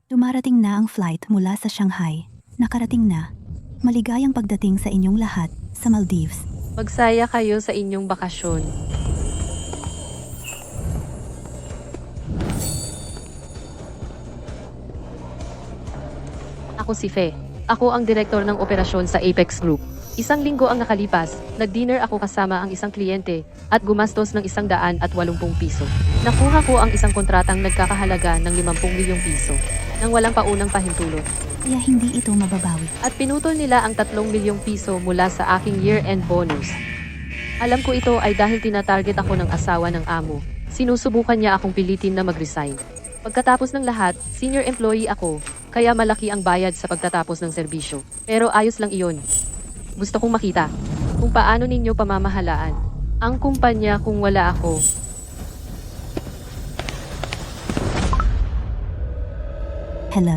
Dumarating na ang flight mula sa Shanghai. Nakarating na. Maligayang pagdating sa inyong lahat sa Maldives. Magsaya kayo sa inyong bakasyon. Ako si Fe. Ako ang direktor ng operasyon sa Apex Group. Isang linggo ang nakalipas, nag-dinner ako kasama ang isang kliyente at gumastos ng 180 piso. Nakuha ko ang isang kontratang nagkakahalaga ng 50 milyong piso nang walang paunang pahintulot. Kaya hindi ito mababawi. At pinutol nila ang 3 milyong piso mula sa aking year-end bonus. Alam ko ito ay dahil tinatarget ako ng asawa ng amo. Sinusubukan niya akong pilitin na mag-resign. Pagkatapos ng lahat, senior employee ako, kaya malaki ang bayad sa pagtatapos ng serbisyo. Pero ayos lang iyon. Gusto kong makita kung paano ninyo pamamahalaan ang kumpanya kung wala ako. Hello?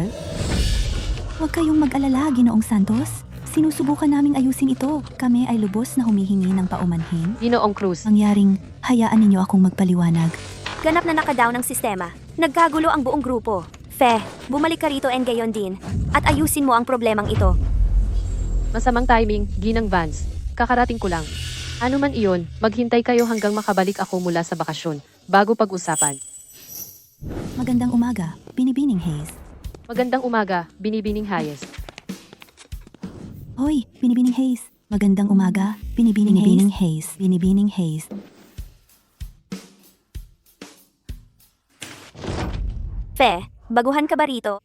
Huwag kayong mag-alala, Ginoong Santos. Sinusubukan naming ayusin ito. Kami ay lubos na humihingi ng paumanhin. Ginoong Cruz, Mangyaring, hayaan ninyo akong magpaliwanag. Ganap na nakadown ang sistema. Nagkagulo ang buong grupo. Fe, bumalik ka rito and gayon din. At ayusin mo ang problemang ito. masamang timing, Ginang Vance. Kakarating ko lang. Ano man iyon, maghintay kayo hanggang makabalik ako mula sa bakasyon, bago pag-usapan. Magandang umaga, Binibining Hayes. Magandang umaga, Binibining Hayes. Hoy, Binibining Hayes. Magandang umaga, Binibining Hayes. Binibining Hayes. Fe, baguhan ka ba rito?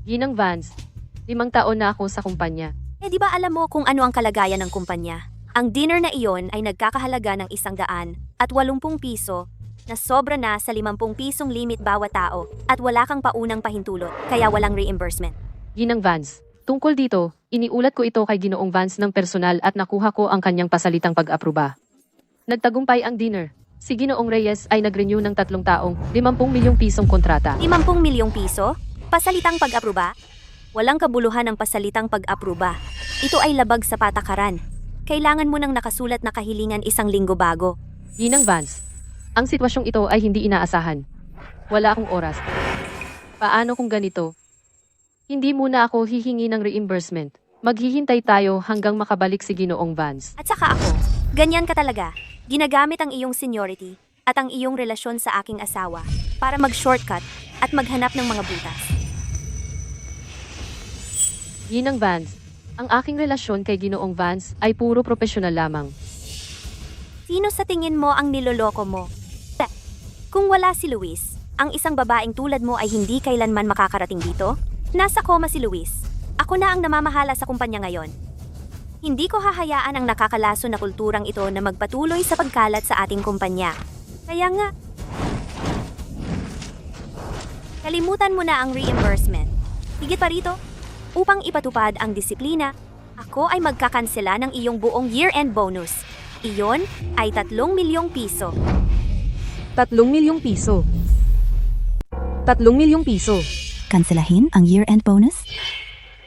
Ginang Vance, 5 taon na ako sa kumpanya. Di ba alam mo kung ano ang kalagayan ng kumpanya? Ang dinner na iyon ay nagkakahalaga ng 180 piso na sobra na sa 50 pisong limit bawat tao at wala kang paunang pahintulot, kaya walang reimbursement. Ginang Vance, tungkol dito, iniulat ko ito kay Ginoong Vance ng personal at nakuha ko ang kanyang pasalitang pag-aproba. Nagtagumpay ang dinner. Si Ginoong Reyes ay nag-renew ng 3 taong 50 milyong pisong kontrata. 50 milyong piso? Pasalitang pag-aproba? Walang kabuluhan ang pasalitang pag-aproba. Ito ay labag sa patakaran. Kailangan mo ng nakasulat na kahilingan 1 linggo bago. Ginang Vance, ang sitwasyong ito ay hindi inaasahan. Wala akong oras. Paano kung ganito? Hindi muna ako hihingi ng reimbursement. Maghihintay tayo hanggang makabalik si Ginoong Vance. At saka ako, ganyan ka talaga. Ginagamit ang iyong seniority at ang iyong relasyon sa aking asawa para mag-shortcut at maghanap ng mga butas. Ginang Vance, ang aking relasyon kay Ginoong Vance ay puro profesional lamang. Sino sa tingin mo ang niloloko mo? Kung wala si Luis, ang isang babaeng tulad mo ay hindi kailanman makakarating dito? Nasa koma si Luis. Ako na ang namamahala sa kumpanya ngayon. Hindi ko hahayaan ang nakakalaso na kulturang ito na magpatuloy sa pagkalat sa ating kumpanya. Kaya nga, kalimutan mo na ang reimbursement. Higit pa rito, upang ipatupad ang disiplina, ako ay magkakansela ng iyong buong year-end bonus. Iyon ay 3 milyong piso. 3 milyong piso. 3 milyong piso. Kanselahin ang year-end bonus?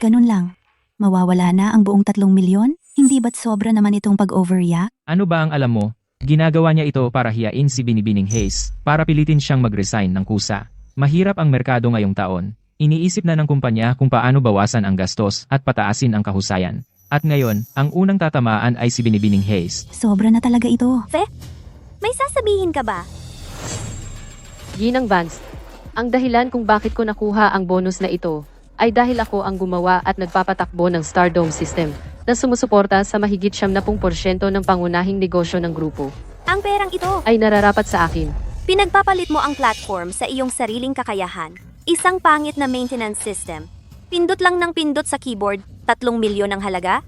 Ganun lang. Mawawala na ang buong 3 milyon? Hindi ba't sobra naman itong pag-overreact? Ano ba ang alam mo? Ginagawa niya ito para hiyain si Binibining Hayes, para pilitin siyang mag-resign ng kusa. Mahirap ang merkado ngayong taon. Iniisip na ng kumpanya kung paano bawasan ang gastos at pataasin ang kahusayan. At ngayon, ang unang tatamaan ay si Binibining Hayes. Sobra na talaga ito. Fe, may sasabihin ka ba? Ginang Vance, ang dahilan kung bakit ko nakuha ang bonus na ito ay dahil ako ang gumawa at nagpapatakbo ng Stardome System na sumusuporta sa mahigit 70% ng pangunahing negosyo ng grupo. Ang perang ito, Ay nararapat sa akin. pinagpapalit mo ang platform sa iyong sariling kakayahan. Isang pangit na maintenance system. Pindot lang ng pindot sa keyboard, 3 milyon ang halaga?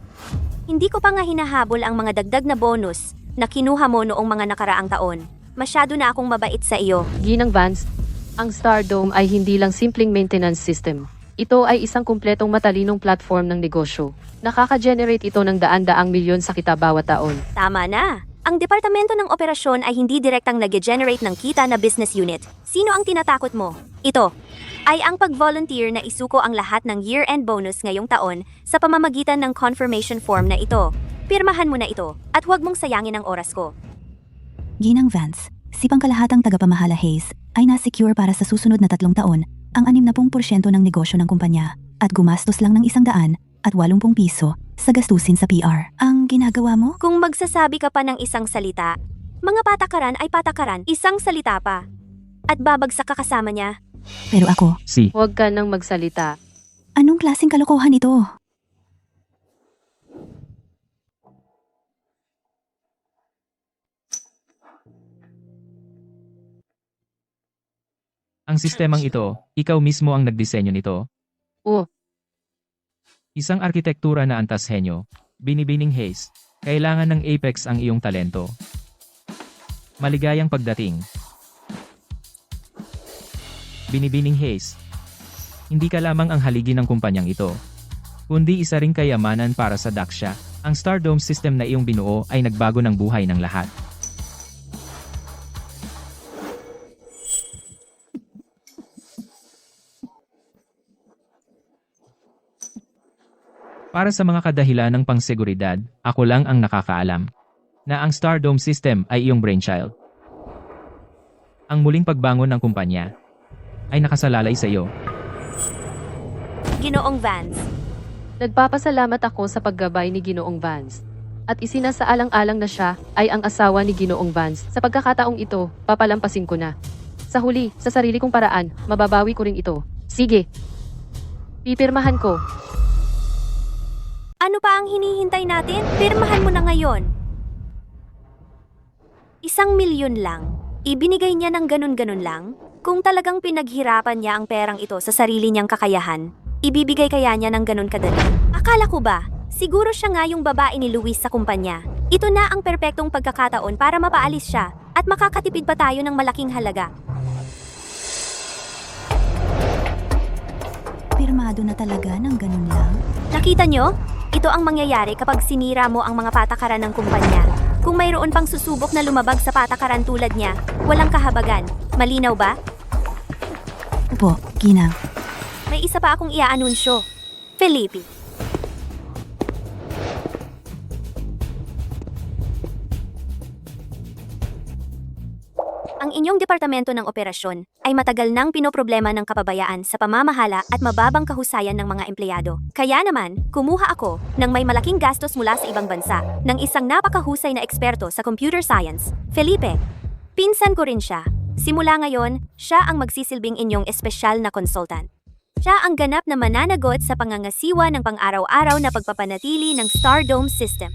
Hindi ko pa nga hinahabol ang mga dagdag na bonus na kinuha mo noong mga nakaraang taon. Masyado na akong mabait sa iyo. Ginang Vance, ang Stardome ay hindi lang simpleng maintenance system. Ito ay isang kumpletong matalinong platform ng negosyo. Nakaka-generate ito ng daan-daang milyon sa kita bawat taon. Tama na. Ang Departamento ng Operasyon ay hindi direktang nag-generate ng kita na business unit. Sino ang tinatakot mo? Ito ay ang pag-volunteer na isuko ang lahat ng year-end bonus ngayong taon sa pamamagitan ng confirmation form na ito. Pirmahan mo na ito at huwag mong sayangin ang oras ko. Ginang Vance, Si pangkalahatang tagapamahala Hayes ay na-secure para sa susunod na 3 taon ang 60% ng negosyo ng kumpanya at gumastos lang ng 180 piso sa gastusin sa PR. Ang ginagawa mo? Kung magsasabi ka pa ng isang salita, mga patakaran ay patakaran, isang salita pa. At babagsak ka kasama niya. Pero ako, Huwag ka nang magsalita. anong klaseng kalokohan ito? Ang sistemang ito, ikaw mismo ang nagdisenyo nito. Oh, Isang arkitektura na antas henyo. Binibining Hayes, kailangan ng Apex ang iyong talento. Maligayang pagdating. Binibining Hayes. Hindi ka lamang ang haligi ng kumpanyang ito, kundi isa ring kayamanan para sa Daxia. Ang Stardome system na iyong binuo ay nagbago ng buhay ng lahat. Para sa mga kadahilan ng pangseguridad, ako lang ang nakakaalam na ang Stardome system ay iyong brainchild. Ang muling pagbangon ng kumpanya ay nakasalalay sa iyo. Ginoong Vance, nagpapasalamat ako sa paggabay ni Ginoong Vance. At isinasaalang-alang na siya ay ang asawa ni Ginoong Vance. Sa pagkakataong ito, papalampasin ko na. Sa huli, sa sarili kong paraan, mababawi ko rin ito. Sige. Pipirmahan ko. ano pa ang hinihintay natin? Pirmahan mo na ngayon. 1,000,000 lang. Ibinigay niya ng ganun-ganun lang? Kung talagang pinaghirapan niya ang perang ito sa sarili niyang kakayahan, ibibigay kaya niya ng ganun kadali? Akala ko ba, siguro siya nga yung babae ni Luis sa kumpanya. Ito na ang perpektong pagkakataon para mapaalis siya at makakatipid pa tayo ng malaking halaga. Pirmado na talaga ng ganun lang? Nakita niyo? Ito ang mangyayari kapag sinira mo ang mga patakaran ng kumpanya. Kung mayroon pang susubok na lumabag sa patakaran tulad niya, walang kahabagan. Malinaw ba? Opo, Ginang. May isa pa akong iaanunsyo. Felipe. Ang inyong departamento ng operasyon ay matagal nang pinoproblema ng kapabayaan sa pamamahala at mababang kahusayan ng mga empleyado. Kaya naman, kumuha ako ng may malaking gastos mula sa ibang bansa ng isang napakahusay na eksperto sa computer science, Felipe. Pinsan ko rin siya. Simula ngayon, siya ang magsisilbing inyong espesyal na consultant. Siya ang ganap na mananagot sa pangangasiwa ng pang-araw-araw na pagpapanatili ng Stardome system.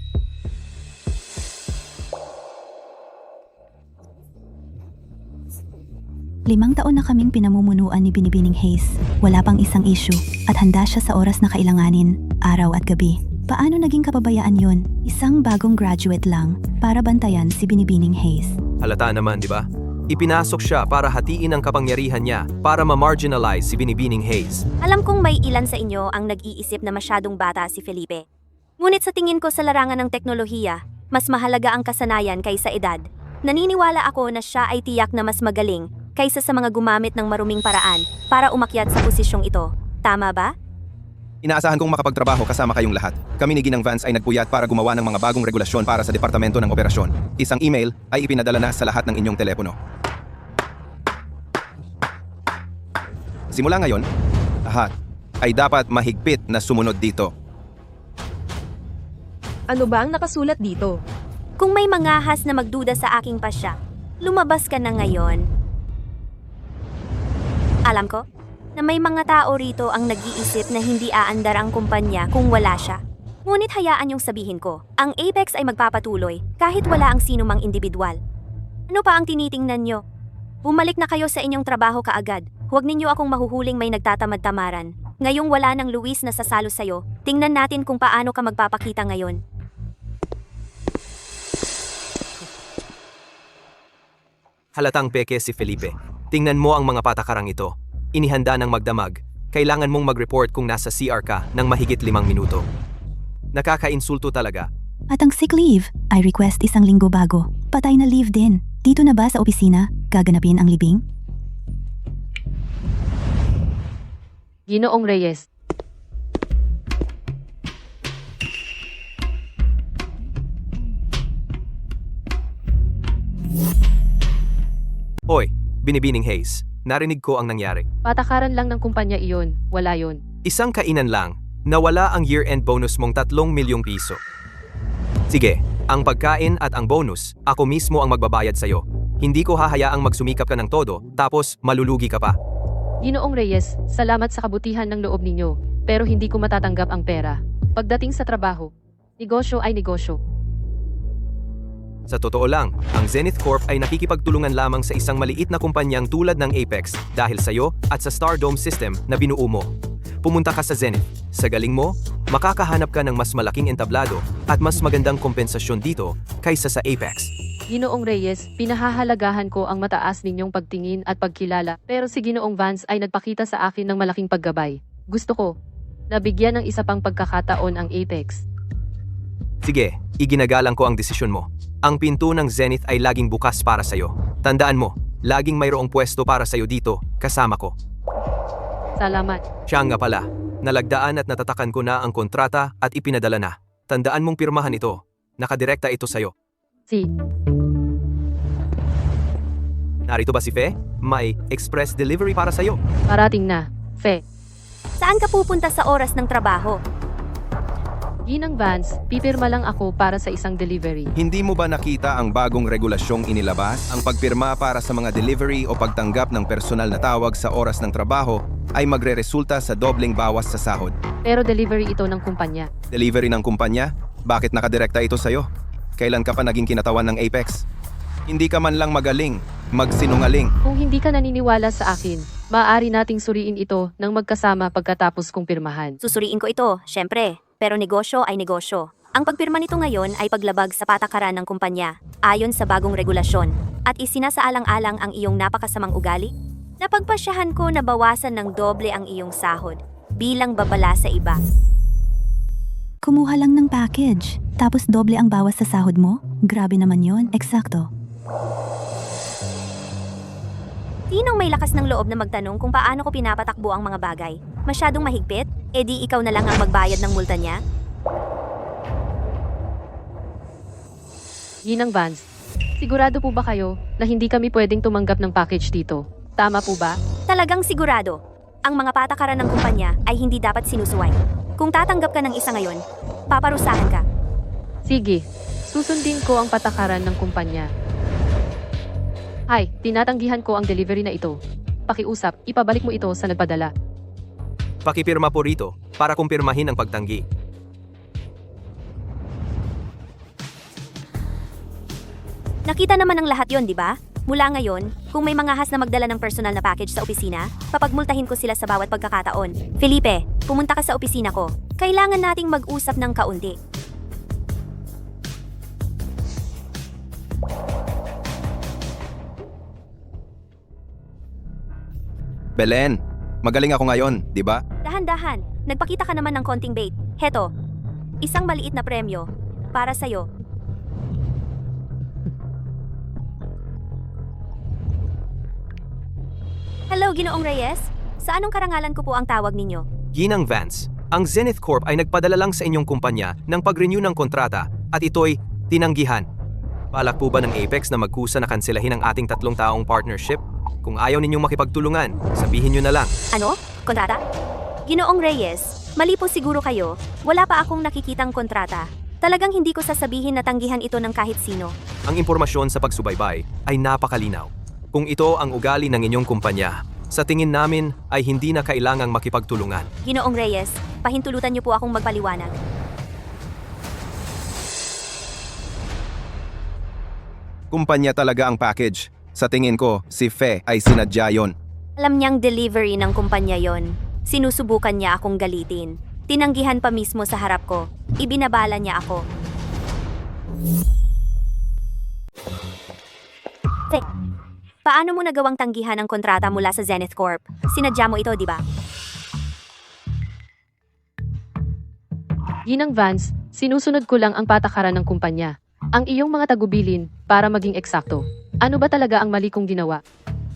Limang taon na kaming pinamumunuan ni Binibining Hayes. Wala pang isang issue at handa siya sa oras na kailanganin, araw at gabi. Paano naging kapabayaan yun? Isang bagong graduate lang para bantayan si Binibining Hayes. Halata naman, di ba? Ipinasok siya para hatiin ang kapangyarihan niya para ma-marginalize si Binibining Hayes. Alam kong may ilan sa inyo ang nag-iisip na masyadong bata si Felipe. Ngunit sa tingin ko sa larangan ng teknolohiya, mas mahalaga ang kasanayan kaysa edad. Naniniwala ako na siya ay tiyak na mas magaling kaysa sa mga gumamit ng maruming paraan para umakyat sa posisyong ito. Tama ba? Inaasahan kong makapagtrabaho kasama kayong lahat. Kami ni Ginang Vance ay nagpuyat para gumawa ng mga bagong regulasyon para sa Departamento ng Operasyon. Isang email ay ipinadala na sa lahat ng inyong telepono. Simula ngayon, lahat ay dapat mahigpit na sumunod dito. Ano ba ang nakasulat dito? Kung may mangahas na magduda sa aking pasya, lumabas ka na ngayon. Alam ko na may mga tao rito ang nag-iisip na hindi aandar ang kumpanya kung wala siya. Ngunit hayaan niyong sabihin ko, ang Apex ay magpapatuloy kahit wala ang sinumang individual. Ano pa ang tinitingnan niyo? Bumalik na kayo sa inyong trabaho kaagad. Huwag ninyo akong mahuhuling may nagtatamad-tamaran. Ngayong wala ng Luis na sasalo sa'yo, tingnan natin kung paano ka magpapakita ngayon. Halatang peke si Felipe. Tingnan mo ang mga patakarang ito. Inihanda ng magdamag. Kailangan mong mag-report kung nasa CR ka ng mahigit 5 minuto. Nakakainsulto talaga. At ang sick leave, I request 1 linggo bago. Patay na leave din. Dito na ba sa opisina, gaganapin ang libing? Ginoong Reyes. Hoy, Binibining Hayes, narinig ko ang nangyari. Patakaran lang ng kumpanya iyon, wala yon. Isang kainan lang, nawala ang year-end bonus mong 3 milyong piso. Sige, ang pagkain at ang bonus, ako mismo ang magbabayad sa'yo. Hindi ko hahayaang magsumikap ka ng todo, tapos malulugi ka pa. Ginoong Reyes, salamat sa kabutihan ng loob ninyo, pero hindi ko matatanggap ang pera. Pagdating sa trabaho, negosyo ay negosyo. Sa totoo lang, ang Zenith Corp ay nakikipagtulungan lamang sa isang maliit na kumpanyang tulad ng Apex dahil sa'yo at sa Stardome system na binuo mo. Pumunta ka sa Zenith. Sa galing mo, makakahanap ka ng mas malaking entablado at mas magandang kompensasyon dito kaysa sa Apex. Ginoong Reyes, pinahahalagahan ko ang mataas ninyong pagtingin at pagkilala, pero si Ginoong Vance ay nagpakita sa akin ng malaking paggabay. Gusto ko, nabigyan ng isa pang pagkakataon ang Apex. Sige, iginagalang ko ang desisyon mo. Ang pinto ng Zenith ay laging bukas para sa'yo. Tandaan mo, laging mayroong pwesto para sa'yo dito, kasama ko. Salamat. Siya nga pala, nalagdaan at natatakan ko na ang kontrata at ipinadala na. Tandaan mong pirmahan ito. Nakadirekta ito sa'yo. Si. Narito ba si Fe? May express delivery para sa'yo. Parating na. Fe. Saan ka pupunta sa oras ng trabaho? Ginang Vance, pipirma lang ako para sa isang delivery. Hindi mo ba nakita ang bagong regulasyong inilabas? Ang pagpirma para sa mga delivery o pagtanggap ng personal na tawag sa oras ng trabaho ay magreresulta sa dobleng bawas sa sahod. Pero delivery ito ng kumpanya. Delivery ng kumpanya? Bakit nakadirekta ito sa'yo? Kailan ka pa naging kinatawan ng Apex? Hindi ka man lang magaling, magsinungaling. Kung hindi ka naniniwala sa akin, maaari nating suriin ito ng magkasama pagkatapos kong pirmahan. Susuriin ko ito, syempre. Pero negosyo ay negosyo. Ang pagpirma nito ngayon ay paglabag sa patakaran ng kumpanya, ayon sa bagong regulasyon, at isinasaalang-alang ang iyong napakasamang ugali. Napagpasyahan ko na bawasan ng doble ang iyong sahod, bilang babala sa iba. Kumuha lang ng package, tapos doble ang bawas sa sahod mo? Grabe naman yon, eksakto. Sinong may lakas ng loob na magtanong kung paano ko pinapatakbo ang mga bagay? Masyadong mahigpit? E di ikaw na lang ang magbayad ng multa niya? Ginang Vance, sigurado po ba kayo na hindi kami pwedeng tumanggap ng package dito? Tama po ba? Talagang sigurado. Ang mga patakaran ng kumpanya ay hindi dapat sinusuway. Kung tatanggap ka ng isa ngayon, paparusahan ka. Sige, susundin ko ang patakaran ng kumpanya. Hi, tinatanggihan ko ang delivery na ito. Pakiusap, ipabalik mo ito sa nagpadala. Pakipirma po rito para kumpirmahin ang pagtanggi. Nakita naman ng lahat yon, di ba? Mula ngayon, kung may mga has na magdala ng personal na package sa opisina, papagmultahin ko sila sa bawat pagkakataon. Felipe, pumunta ka sa opisina ko. Kailangan nating mag-usap ng kaunti. Belen, magaling ako ngayon, di ba? Dahan-dahan, nagpakita ka naman ng konting bait. Heto, isang maliit na premyo para sa'yo. Hello, Ginoong Reyes. Sa anong karangalan ko po ang tawag ninyo? Ginang Vance, ang Zenith Corp ay nagpadala lang sa inyong kumpanya ng pag-renew ng kontrata at ito'y tinanggihan. Balak po ba ng Apex na magkusa na kanselahin ang ating 3 taong partnership? Kung ayaw ninyong makipagtulungan, sabihin nyo na lang. Ano? Kontrata? Ginoong Reyes, mali po siguro kayo. Wala pa akong nakikitang kontrata. Talagang hindi ko sasabihin na tanggihan ito ng kahit sino. Ang impormasyon sa pagsubaybay ay napakalinaw. Kung ito ang ugali ng inyong kumpanya, sa tingin namin ay hindi na kailangang makipagtulungan. Ginoong Reyes, pahintulutan niyo po akong magpaliwanag. Kumpanya talaga ang package. Sa tingin ko, si Fe ay sinadya yon. Alam niyang delivery ng kumpanya yon. Sinusubukan niya akong galitin. Tinanggihan pa mismo sa harap ko. Ibinabala niya ako. Fe, paano mo nagawang tanggihan ang kontrata mula sa Zenith Corp? Sinadya mo ito, di ba? Ginang Vance, sinusunod ko lang ang patakaran ng kumpanya. Ang iyong mga tagubilin para maging eksakto. Ano ba talaga ang mali kong ginawa?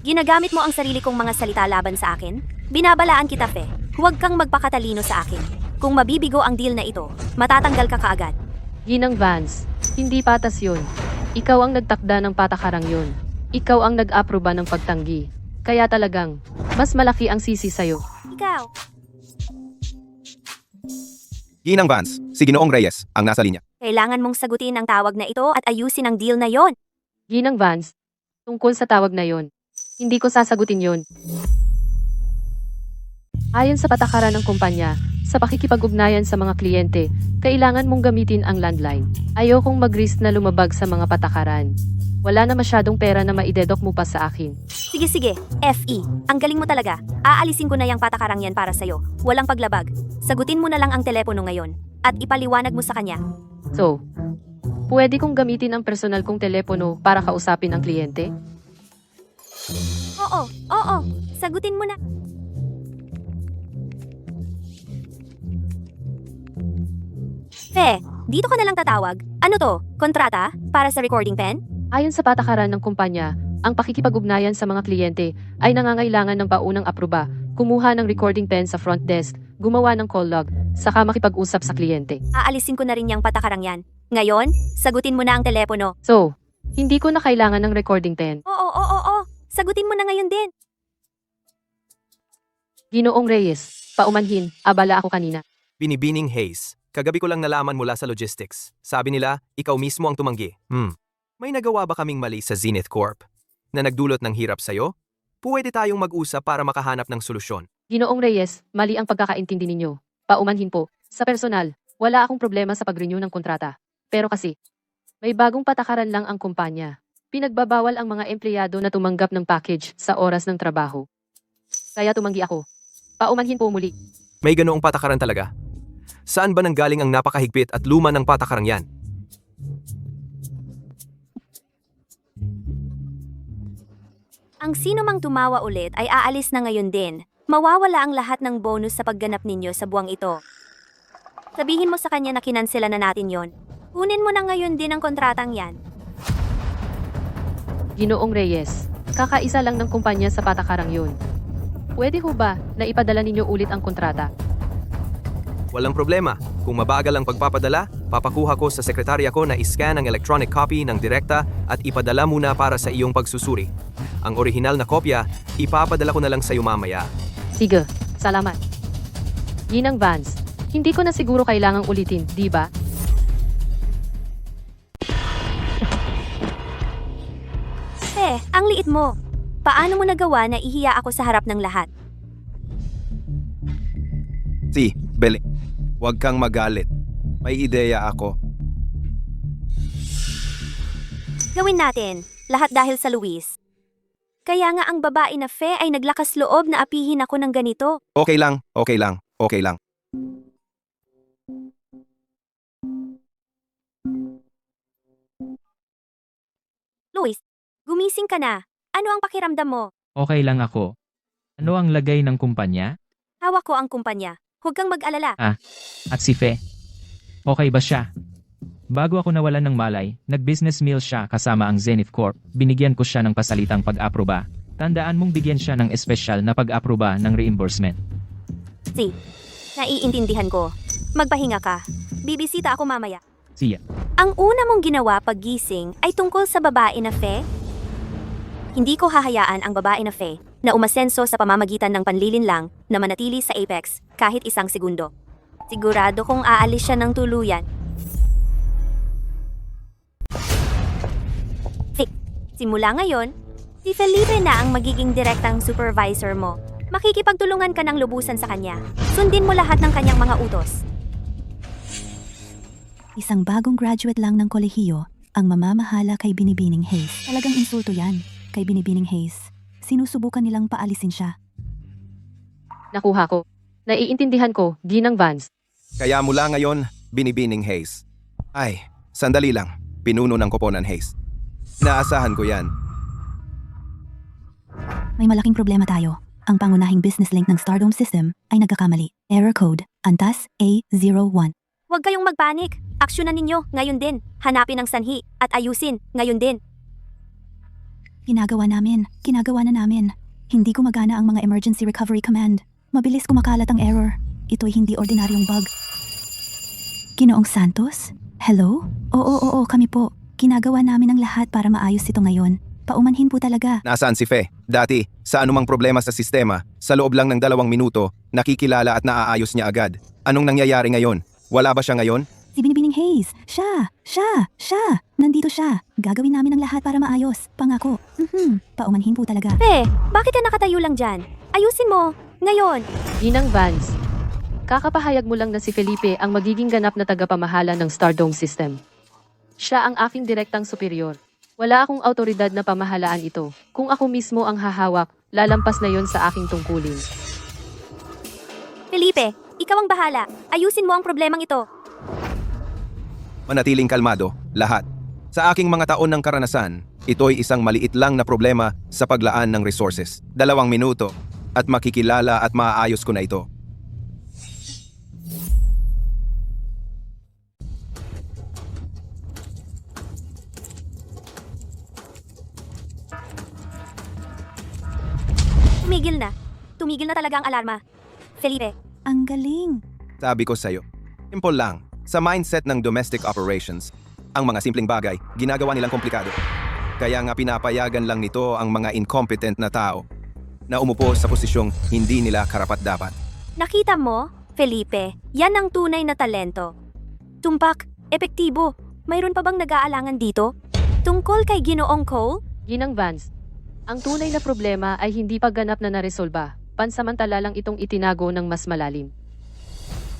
Ginagamit mo ang sarili kong mga salita laban sa akin? Binabalaan kita, Fe. Huwag kang magpakatalino sa akin. Kung mabibigo ang deal na ito, matatanggal ka kaagad. Ginang Vance, hindi patas yun. Ikaw ang nagtakda ng patakarang yun. Ikaw ang nag-aproba ng pagtanggi. Kaya talagang, mas malaki ang sisi sa'yo. Ikaw, Ginang Vance, si Ginoong Reyes, ang nasa linya. kailangan mong sagutin ang tawag na ito at ayusin ang deal na yon. Ginang Vance, tungkol sa tawag na yon. Hindi ko sasagutin yon. Ayon sa patakaran ng kumpanya, sa pakikipag-ugnayan sa mga kliyente, kailangan mong gamitin ang landline. Ayokong mag-risk na lumabag sa mga patakaran. Wala na masyadong pera na maidedok mo pa sa akin. Sige, FE. Ang galing mo talaga. Aalisin ko na yung patakarang yan para sa'yo. Walang paglabag. Sagutin mo na lang ang telepono ngayon. At ipaliwanag mo sa kanya. So, pwede kong gamitin ang personal kong telepono para kausapin ang kliyente? Oo. Sagutin mo na. Fe, dito ka na lang tatawag. Ano to? Kontrata? Para sa recording pen? Ayon sa patakaran ng kumpanya, ang pakikipag-ugnayan sa mga kliyente ay nangangailangan ng paunang aproba, kumuha ng recording pen sa front desk, gumawa ng call log, saka makipag-usap sa kliyente. Aalisin ko na rin yung patakarang yan. Ngayon, sagutin mo na ang telepono. So, hindi ko na kailangan ng recording pen. Oo. Sagutin mo na ngayon din. Ginoong Reyes, paumanhin, abala ako kanina. Binibining Hayes, kagabi ko lang nalaman mula sa logistics. Sabi nila, ikaw mismo ang tumanggi. May nagawa ba kaming mali sa Zenith Corp? Na nagdulot ng hirap sa'yo? Pwede tayong mag-usap para makahanap ng solusyon. Ginoong Reyes, mali ang pagkakaintindi ninyo. Paumanhin po. Sa personal, wala akong problema sa pag-renew ng kontrata. Pero kasi, may bagong patakaran lang ang kumpanya. Pinagbabawal ang mga empleyado na tumanggap ng package sa oras ng trabaho. Kaya tumanggi ako. Paumanhin po muli. May ganoong patakaran talaga? Saan ba nanggaling ang napakahigpit at luma ng patakarang yan? Ang sino mang tumawa ulit ay aalis na ngayon din. Mawawala ang lahat ng bonus sa pagganap ninyo sa buwang ito. Sabihin mo sa kanya na kinansela na natin yon. Kunin mo na ngayon din ang kontratang yan. Ginoong Reyes, kakaisa lang ng kumpanya sa patakarang yun. Pwede ho ba na ipadala ninyo ulit ang kontrata? Walang problema. Kung mabagal ang pagpapadala, papakuha ko sa sekretarya ko na iscan ang electronic copy ng direkta at ipadala muna para sa iyong pagsusuri. Ang orihinal na kopya, ipapadala ko na lang sa iyo mamaya. Sige, salamat. Ginang Vance, hindi ko na siguro kailangang ulitin, di ba? Ang liit mo. Paano mo nagawa na ihiya ako sa harap ng lahat? Si, Bele, huwag kang magalit. May ideya ako. Gawin natin, lahat dahil sa Luis. Kaya nga ang babae na Fe ay naglakas loob na apihin ako ng ganito. Okay lang. Luis, gumising ka na. Ano ang pakiramdam mo? Okay lang ako. Ano ang lagay ng kumpanya? Hawak ko ang kumpanya. Huwag kang mag-alala. At si Fe? Okay ba siya? Bago ako nawalan ng malay, nag-business meal siya kasama ang Zenith Corp. Binigyan ko siya ng pasalitang pag-aproba. Tandaan mong bigyan siya ng espesyal na pag-aproba ng reimbursement. Si, naiintindihan ko. Magpahinga ka. Bibisita ako mamaya. Siya. Ang una mong ginawa paggising ay tungkol sa babae na Fe? Hindi ko hahayaan ang babae na Fe na umasenso sa pamamagitan ng panlilinlang na manatili sa Apex kahit isang segundo. Sigurado kong aalis siya ng tuluyan. Simula ngayon, si Felipe na ang magiging direktang supervisor mo. Makikipagtulungan ka ng lubusan sa kanya. Sundin mo lahat ng kanyang mga utos. Isang bagong graduate lang ng kolehiyo ang mamamahala kay Binibining Hayes. Talagang insulto yan kay Binibining Hayes. Sinusubukan nilang paalisin siya. Nakuha ko. Naiintindihan ko, Ginang Vance. Kaya mula ngayon, Binibining Hayes. Ay, sandali lang. Pinuno ng koponan Hayes. Inaasahan ko yan. May malaking problema tayo. Ang pangunahing business link ng Stardome System ay nagkakamali. Error code, Antas A01. Huwag kayong magpanik. Aksyonan ninyo ngayon din. Hanapin ang sanhi at ayusin ngayon din. Ginagawa na namin. Hindi gumagana ang mga emergency recovery command. Mabilis kumakalat ang error. Ito'y hindi ordinaryong bug. Ginoong Santos? Hello? Oo, kami po. Ginagawa namin ang lahat para maayos ito ngayon. paumanhin po talaga. Nasaan si Fe? Dati, sa anumang problema sa sistema, sa loob lang ng 2 minuto, nakikilala at naaayos niya agad. Anong nangyayari ngayon? Wala ba siya ngayon? Si Binibining Hayes, siya! Nandito siya. Gagawin namin ang lahat para maayos. Pangako. Paumanhin po talaga. Fe, bakit ka nakatayo lang dyan? Ayusin mo. Ngayon. Ginang Vance. Kakapahayag mo lang na si Felipe ang magiging ganap na tagapamahala ng Stardome System. Siya ang aking direktang superior. Wala akong autoridad na pamahalaan ito. Kung ako mismo ang hahawak, lalampas na yon sa aking tungkulin. Felipe, ikaw ang bahala. Ayusin mo ang problemang ito. Manatiling kalmado, lahat. Sa aking mga taon ng karanasan, ito'y isang maliit lang na problema sa paglaan ng resources. 2 minuto, at makikilala at maaayos ko na ito. Tumigil na talaga ang alarma. Felipe, Ang galing. Sabi ko sa'yo, simple lang. Sa mindset ng domestic operations, ang mga simpleng bagay, ginagawa nilang komplikado. Kaya nga pinapayagan lang nito ang mga incompetent na tao na umupo sa posisyong hindi nila karapat-dapat. nakita mo? Felipe, yan ang tunay na talento. Tumpak, epektibo. Mayroon pa bang nag-aalangan dito? Tungkol kay Ginoong Cole? Ginang Vance. Ang tunay na problema ay hindi pa ganap na naresolba. Pansamantala lang itong itinago ng mas malalim.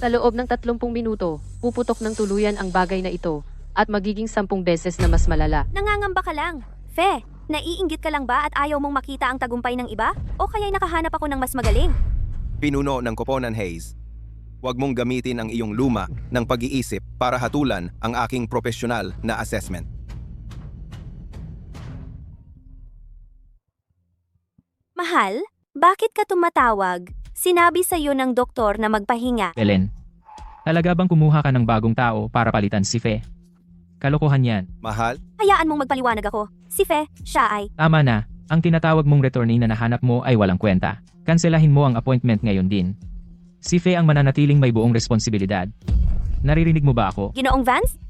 Sa loob ng 30 minuto, puputok ng tuluyan ang bagay na ito at magiging 10 beses na mas malala. Nangangamba ka lang. Fe, naiinggit ka lang ba at ayaw mong makita ang tagumpay ng iba? O kaya'y nakahanap ako ng mas magaling? Pinuno ng koponan Hayes, huwag mong gamitin ang iyong luma ng pag-iisip para hatulan ang aking profesional na assessment. Mahal, bakit ka tumatawag? Sinabi sa iyo ng doktor na magpahinga. Belen, talaga bang kumuha ka ng bagong tao para palitan si Fe? Kalokohan yan. Mahal, Hayaan mong magpaliwanag ako. Si Fe, siya ay... Tama na, ang tinatawag mong returnee na nahanap mo ay walang kwenta. Kanselahin mo ang appointment ngayon din. Si Fe ang mananatiling may buong responsibilidad. Naririnig mo ba ako? Ginoong Vance?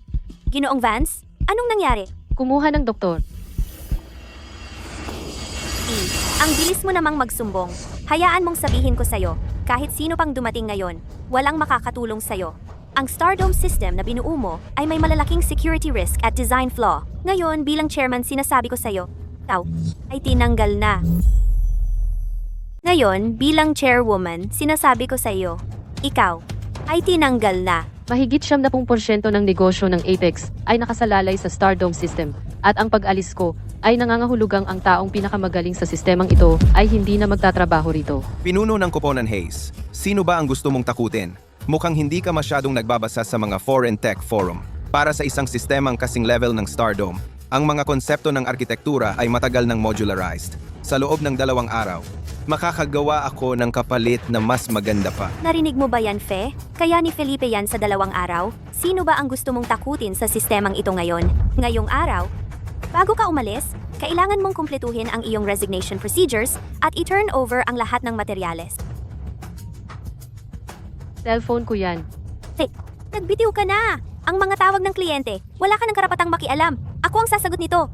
Ginoong Vance? Anong nangyari? Kumuha ng doktor. Ang bilis mo namang magsumbong. Hayaan mong sabihin ko sa'yo, kahit sino pang dumating ngayon, walang makakatulong sa'yo. Ang Stardome system na binuo mo ay may malalaking security risk at design flaw. Ngayon, bilang chairman, sinasabi ko sa'yo, ikaw ay tinanggal na. Ngayon, bilang chairwoman, sinasabi ko sa'yo, ikaw ay tinanggal na. Mahigit 70% ng negosyo ng Apex ay nakasalalay sa Stardome System at ang pag-alis ko ay nangangahulugang ang taong pinakamagaling sa sistemang ito ay hindi na magtatrabaho rito. pinuno ng koponan Hayes, sino ba ang gusto mong takutin? Mukhang hindi ka masyadong nagbabasa sa mga foreign tech forum. Para sa isang sistemang kasing level ng Stardome, ang mga konsepto ng arkitektura ay matagal ng modularized. Sa loob ng 2 araw, makakagawa ako ng kapalit na mas maganda pa. Narinig mo ba yan, Fe? Kaya ni Felipe yan sa 2 araw? Sino ba ang gusto mong takutin sa sistemang ito ngayon? Ngayong araw? Bago ka umalis, kailangan mong kumpletuhin ang iyong resignation procedures at i-turn over ang lahat ng materyales. Cellphone ko yan. Fe, nagbitiw ka na! Ang mga tawag ng kliyente, wala ka ng karapatang makialam. Ako ang sasagot nito.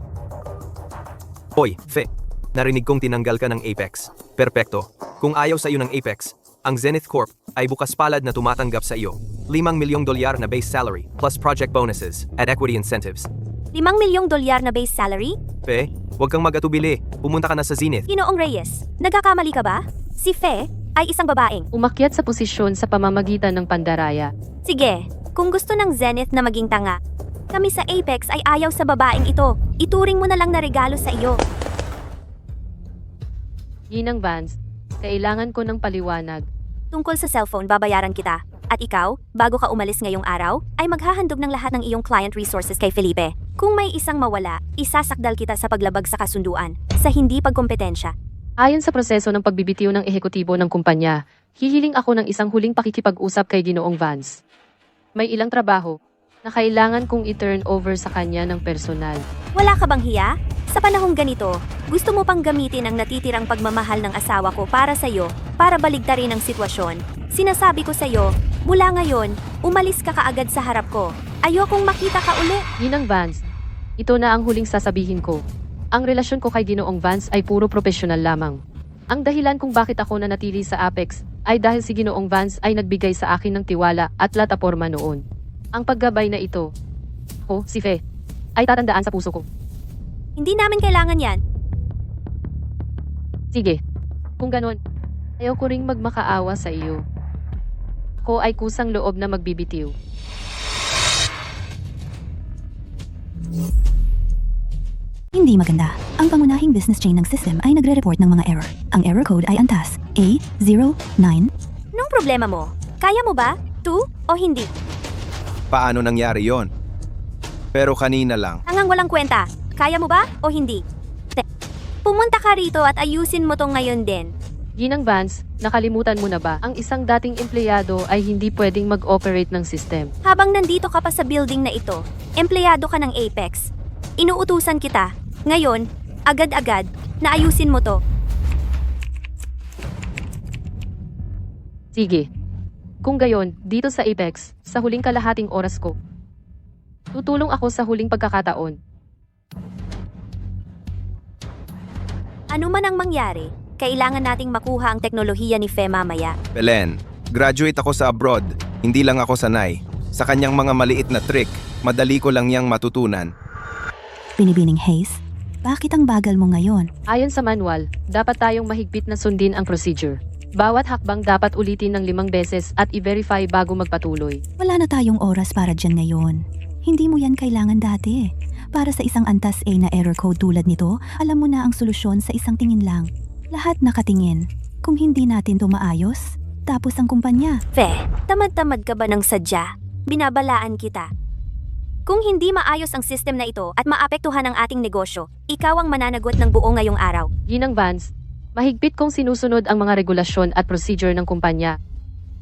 Hoy, Fe, narinig kong tinanggal ka ng Apex. Perpekto. Kung ayaw sa iyo ng Apex, ang Zenith Corp ay bukas palad na tumatanggap sa iyo. $5 milyong na base salary plus project bonuses at equity incentives. $5 milyong na base salary? Fe, huwag kang mag-atubili. Pumunta ka na sa Zenith. Ginoong Reyes, nagkakamali ka ba? Si Fe ay isang babaeng. Umakyat sa posisyon sa pamamagitan ng pandaraya. Sige, kung gusto ng Zenith na maging tanga, kami sa Apex ay ayaw sa babaeng ito. Ituring mo na lang na regalo sa iyo. Ginang Vance, kailangan ko ng paliwanag. Tungkol sa cellphone, babayaran kita. At ikaw, bago ka umalis ngayong araw, ay maghahandog ng lahat ng iyong client resources kay Felipe. Kung may isang mawala, isasakdal kita sa paglabag sa kasunduan, sa hindi pagkompetensya. Ayon sa proseso ng pagbibitiw ng ehekutibo ng kumpanya, hihiling ako ng isang huling pakikipag-usap kay Ginoong Vance. May ilang trabaho na kailangan kong i-turn over sa kanya ng personal. Wala ka bang hiya? Sa panahong ganito, gusto mo pang gamitin ang natitirang pagmamahal ng asawa ko para sa iyo, para baligtarin ang sitwasyon. Sinasabi ko sa iyo, mula ngayon, umalis ka kaagad sa harap ko. Ayokong makita ka uli. Ginang Vance, ito na ang huling sasabihin ko. Ang relasyon ko kay Ginoong Vance ay puro profesional lamang. Ang dahilan kung bakit ako nanatili sa Apex ay dahil si Ginoong Vance ay nagbigay sa akin ng tiwala at plataporma noon. Ang paggabay na ito, si Fe, ay tatandaan sa puso ko. Hindi namin kailangan yan. Sige, kung ganon, ayaw ko ring magmakaawa sa iyo. Ako ay kusang loob na magbibitiw. Hindi maganda. Ang pangunahing business chain ng system ay nagre-report ng mga error. Ang error code ay antas A09. Nung problema mo, kaya mo ba? 2 o hindi? Paano nangyari yon? Pero kanina lang. Hangang walang kwenta. Kaya mo ba o hindi? Pumunta ka rito at ayusin mo to ngayon din. Ginang Vance, nakalimutan mo na ba? Ang isang dating empleyado ay hindi pwedeng mag-operate ng system. Habang nandito ka pa sa building na ito, empleyado ka ng Apex. Inuutusan kita. Ngayon, agad-agad, naayusin mo to. Sige. Kung gayon, dito sa Apex, sa huling kalahating oras ko, tutulong ako sa huling pagkakataon. Ano man ang mangyari, kailangan nating makuha ang teknolohiya ni Fe mamaya. Belen, graduate ako sa abroad. Hindi lang ako sanay. Sa kanyang mga maliit na trick, madali ko lang niyang matutunan. Binibining Hayes, bakit ang bagal mo ngayon? Ayon sa manual, dapat tayong mahigpit na sundin ang procedure. Bawat hakbang dapat ulitin ng 5 beses at i-verify bago magpatuloy. Wala na tayong oras para dyan ngayon. Hindi mo yan kailangan dati. Para sa isang antas A na error code tulad nito, alam mo na ang solusyon sa isang tingin lang. Lahat nakatingin. Kung hindi natin to maayos, tapos ang kumpanya. Fe, tamad-tamad ka ba ng sadya? Binabalaan kita. Kung hindi maayos ang system na ito at maapektuhan ang ating negosyo, ikaw ang mananagot ng buo ngayong araw. Ginang Vance, mahigpit kong sinusunod ang mga regulasyon at procedure ng kumpanya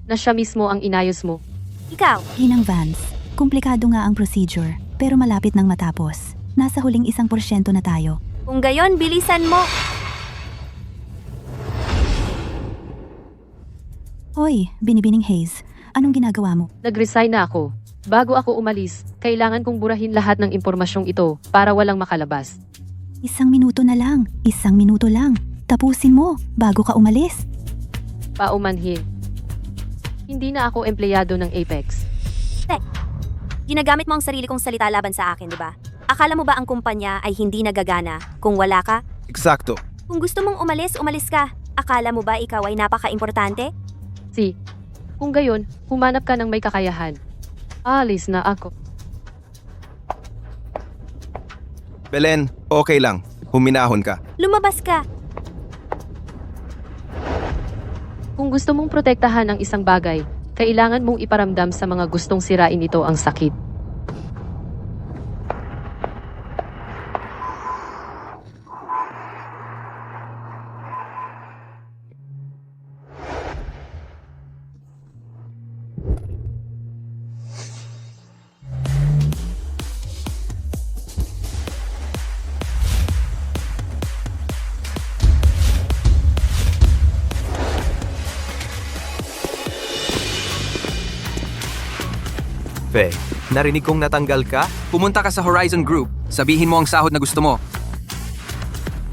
na siya mismo ang inayos mo. Ikaw, Ginang Vance, komplikado nga ang procedure, pero malapit nang matapos. Nasa huling 1% na tayo. kung gayon, bilisan mo. Hoy, Binibining Hayes, anong ginagawa mo? Nag-resign na ako. Bago ako umalis, kailangan kong burahin lahat ng impormasyong ito para walang makalabas. 1 minuto na lang. 1 minuto lang. Tapusin mo bago ka umalis. Paumanhin. Hindi na ako empleyado ng Apex. Ginagamit mo ang sarili kong salita laban sa akin, di ba? Akala mo ba ang kumpanya ay hindi nagagana kung wala ka? Eksakto. Kung gusto mong umalis, umalis ka. Akala mo ba ikaw ay napaka-importante? Kung gayon, humanap ka ng may kakayahan. Alis na ako. Belen, okay lang. Huminahon ka. Lumabas ka. Kung gusto mong protektahan ang isang bagay, kailangan mong iparamdam sa mga gustong sirain ito ang sakit. Fe, narinig kong natanggal ka? Pumunta ka sa Horizon Group. Sabihin mo ang sahod na gusto mo.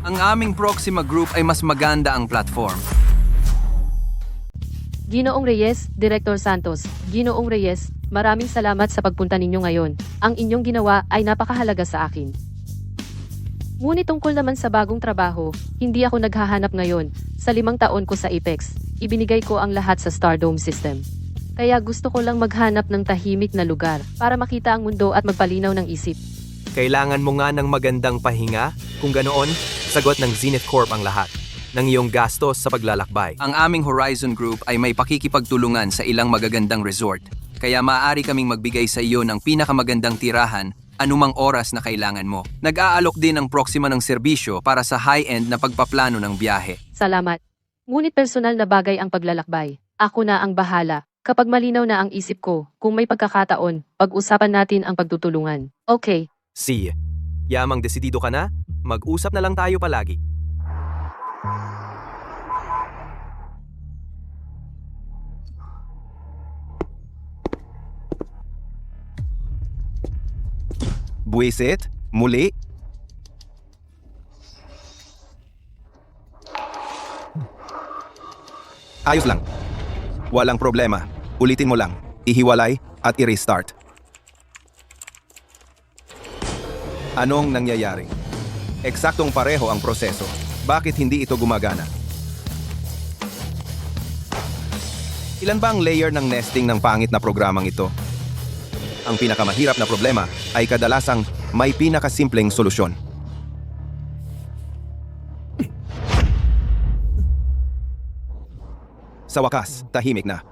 Ang aming Proxima Group ay mas maganda ang platform. Ginoong Reyes, Director Santos, Ginoong Reyes, maraming salamat sa pagpunta ninyo ngayon. Ang inyong ginawa ay napakahalaga sa akin. Ngunit tungkol naman sa bagong trabaho, hindi ako naghahanap ngayon. Sa 5 taon ko sa Apex, ibinigay ko ang lahat sa Stardome System. Kaya gusto ko lang maghanap ng tahimik na lugar para makita ang mundo at magpalinaw ng isip. Kailangan mo nga ng magandang pahinga? Kung ganoon, sagot ng Zenith Corp ang lahat ng iyong gastos sa paglalakbay. Ang aming Horizon Group ay may pakikipagtulungan sa ilang magagandang resort. Kaya maaari kaming magbigay sa iyo ng pinakamagandang tirahan anumang oras na kailangan mo. Nag-aalok din ang Proxima ng serbisyo para sa high-end na pagpaplano ng biyahe. Salamat. Ngunit personal na bagay ang paglalakbay. Ako na ang bahala. Kapag malinaw na ang isip ko, kung may pagkakataon, pag-usapan natin ang pagtutulungan. Okay. Si, yamang desidido ka na? Mag-usap na lang tayo palagi. Buwisit? Muli? Ayos lang. Walang problema. Ulitin mo lang. Ihiwalay at i-restart. Anong nangyayari? Eksaktong pareho ang proseso. Bakit hindi ito gumagana? Ilan ba ang layer ng nesting ng pangit na programang ito? Ang pinakamahirap na problema ay kadalasang may pinakasimpleng solusyon. Sa wakas, tahimik na.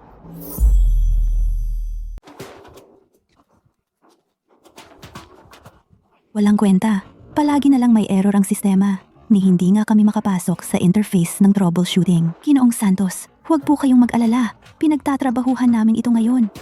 Walang kwenta. Palagi na lang may error ang sistema. Ni hindi nga kami makapasok sa interface ng troubleshooting. Ginoong Santos, huwag po kayong mag-alala. Pinagtatrabahuhan namin ito ngayon.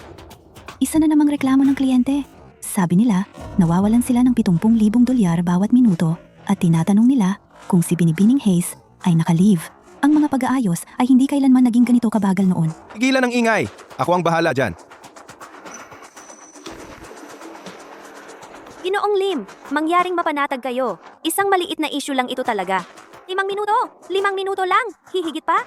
Isa na namang reklamo ng kliyente. Sabi nila, nawawalan sila ng 70,000 dolyar bawat minuto at tinatanong nila kung si Binibining Hayes ay naka-leave. Ang mga pag-aayos ay hindi kailanman naging ganito kabagal noon. Tigilan ang ingay. Ako ang bahala dyan. Ginoong Lim, mangyaring mapanatag kayo. Isang maliit na issue lang ito talaga. 5 minuto! 5 minuto lang! Hihigit pa?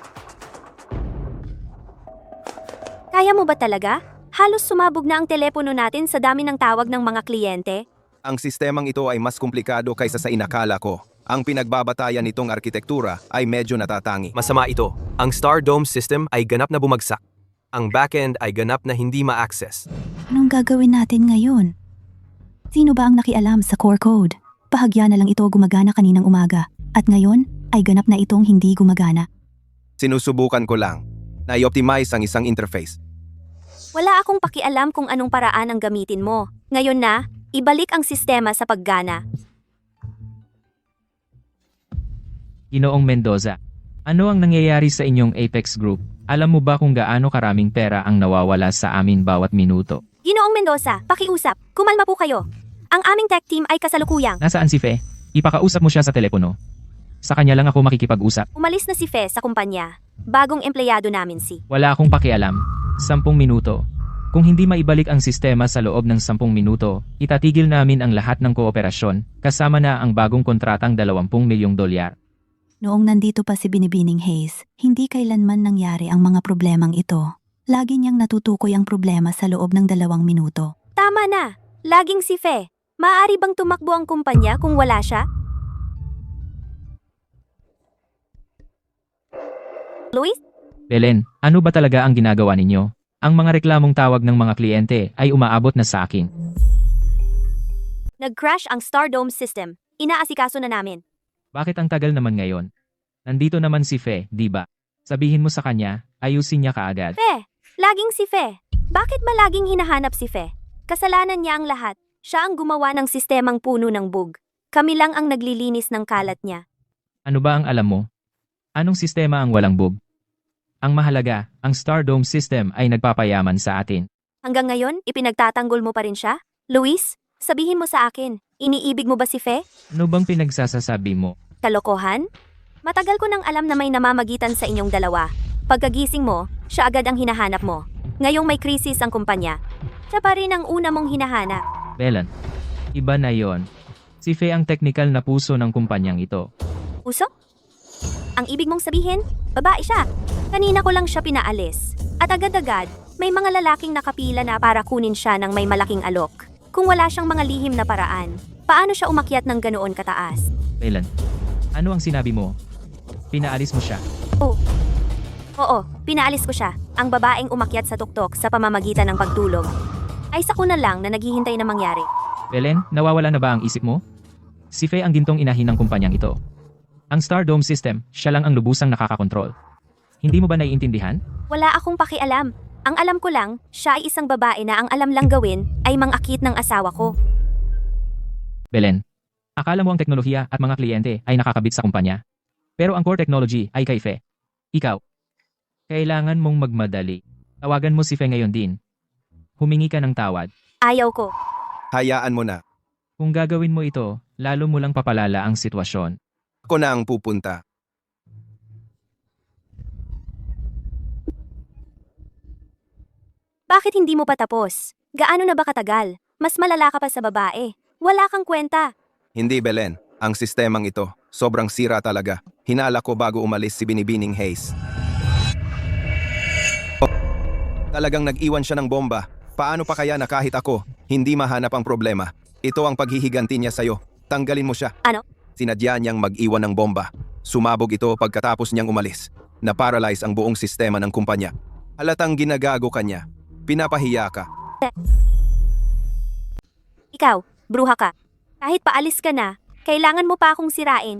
Kaya mo ba talaga? Halos sumabog na ang telepono natin sa dami ng tawag ng mga kliyente. Ang sistemang ito ay mas komplikado kaysa sa inakala ko. Ang pinagbabatayan nitong arkitektura ay medyo natatangi. Masama ito. Ang Star Dome system ay ganap na bumagsak. Ang backend ay ganap na hindi ma-access. Anong gagawin natin ngayon? Sino ba ang nakialam sa core code? Bahagya na lang ito gumagana kaninang umaga. At ngayon, ay ganap na itong hindi gumagana. Sinusubukan ko lang na i-optimize ang isang interface. Wala akong pakialam kung anong paraan ang gamitin mo. Ngayon na, ibalik ang sistema sa paggana. Ginoong Mendoza, ano ang nangyayari sa inyong Apex Group? Alam mo ba kung gaano karaming pera ang nawawala sa amin bawat minuto? Ginoong Mendoza, pakiusap. Kumalma po kayo. Ang aming tech team ay kasalukuyang. Nasaan si Fe? Ipakausap mo siya sa telepono. Sa kanya lang ako makikipag-usap. Umalis na si Fe sa kumpanya. Bagong empleyado namin si. Wala akong pakialam. 10 minuto. Kung hindi maibalik ang sistema sa loob ng 10 minuto, itatigil namin ang lahat ng kooperasyon, kasama na ang bagong kontratang 20 milyong dolyar. Noong nandito pa si Binibining Hayes, hindi kailanman nangyari ang mga problemang ito. Lagi niyang natutukoy ang problema sa loob ng 2 minuto. Tama na. Laging si Fe. Maaari bang tumakbo ang kumpanya kung wala siya? Luis? Belen, ano ba talaga ang ginagawa ninyo? Ang mga reklamong tawag ng mga kliyente ay umaabot na sa akin. Nag-crash ang Star Dome system. Inaasikaso na namin. Bakit ang tagal naman ngayon? Nandito naman si Fe, di ba? Sabihin mo sa kanya, ayusin niya kaagad. Fe, laging si Fe. Bakit ba laging hinahanap si Fe? Kasalanan niya ang lahat. Siya ang gumawa ng sistemang puno ng bug. Kami lang ang naglilinis ng kalat niya. Ano ba ang alam mo? Anong sistema ang walang bug? Ang mahalaga, ang Star Dome system ay nagpapayaman sa atin. Hanggang ngayon, ipinagtatanggol mo pa rin siya? Luis, sabihin mo sa akin, iniibig mo ba si Fe? Ano bang pinagsasasabi mo? Kalokohan? Matagal ko nang alam na may namamagitan sa inyong dalawa. Pagkagising mo, siya agad ang hinahanap mo. Ngayong may krisis ang kumpanya, siya pa rin ang una mong hinahanap. Belen, iba na yon. Si Fe ang technical na puso ng kumpanyang ito. Puso? Ang ibig mong sabihin, babae siya. Kanina ko lang siya pinaalis. At agad-agad, may mga lalaking nakapila na para kunin siya ng may malaking alok. Kung wala siyang mga lihim na paraan, paano siya umakyat ng ganoon kataas? Belen, ano ang sinabi mo? Pinaalis mo siya. Oo, pinaalis ko siya. Ang babaeng umakyat sa tuktok sa pamamagitan ng pagtulog. Ay sakuna lang na naghihintay na mangyari. Belen, nawawala na ba ang isip mo? Si Fe ang gintong inahin ng kumpanyang ito. Ang Star Dome system, siya lang ang lubusang nakakakontrol. Hindi mo ba naiintindihan? Wala akong pakialam. Ang alam ko lang, siya ay isang babae na ang alam lang gawin ay mangakit ng asawa ko. Belen, akala mo ang teknolohiya at mga kliyente ay nakakabit sa kumpanya. Pero ang core technology ay kay Fe. Ikaw, kailangan mong magmadali. Tawagan mo si Fe ngayon din. Humingi ka ng tawad. Ayaw ko. Hayaan mo na. Kung gagawin mo ito, lalo mo lang papalala ang sitwasyon. Ako na ang pupunta. Bakit hindi mo pa tapos? Gaano na ba katagal? Mas malala ka pa sa babae. Wala kang kwenta. Hindi, Belen. Ang sistemang ito, sobrang sira talaga. Hinala ko bago umalis si Binibining Hayes. Talagang nag-iwan siya ng bomba. Paano pa kaya na kahit ako, hindi mahanap ang problema? Ito ang paghihiganti niya sa'yo. Tanggalin mo siya. Ano? Sinadya niyang mag-iwan ng bomba. Sumabog ito pagkatapos niyang umalis. Na-paralyze ang buong sistema ng kumpanya. Halatang ginagago ka niya. Pinapahiya ka. Ikaw, bruha ka. Kahit paalis ka na, kailangan mo pa akong sirain.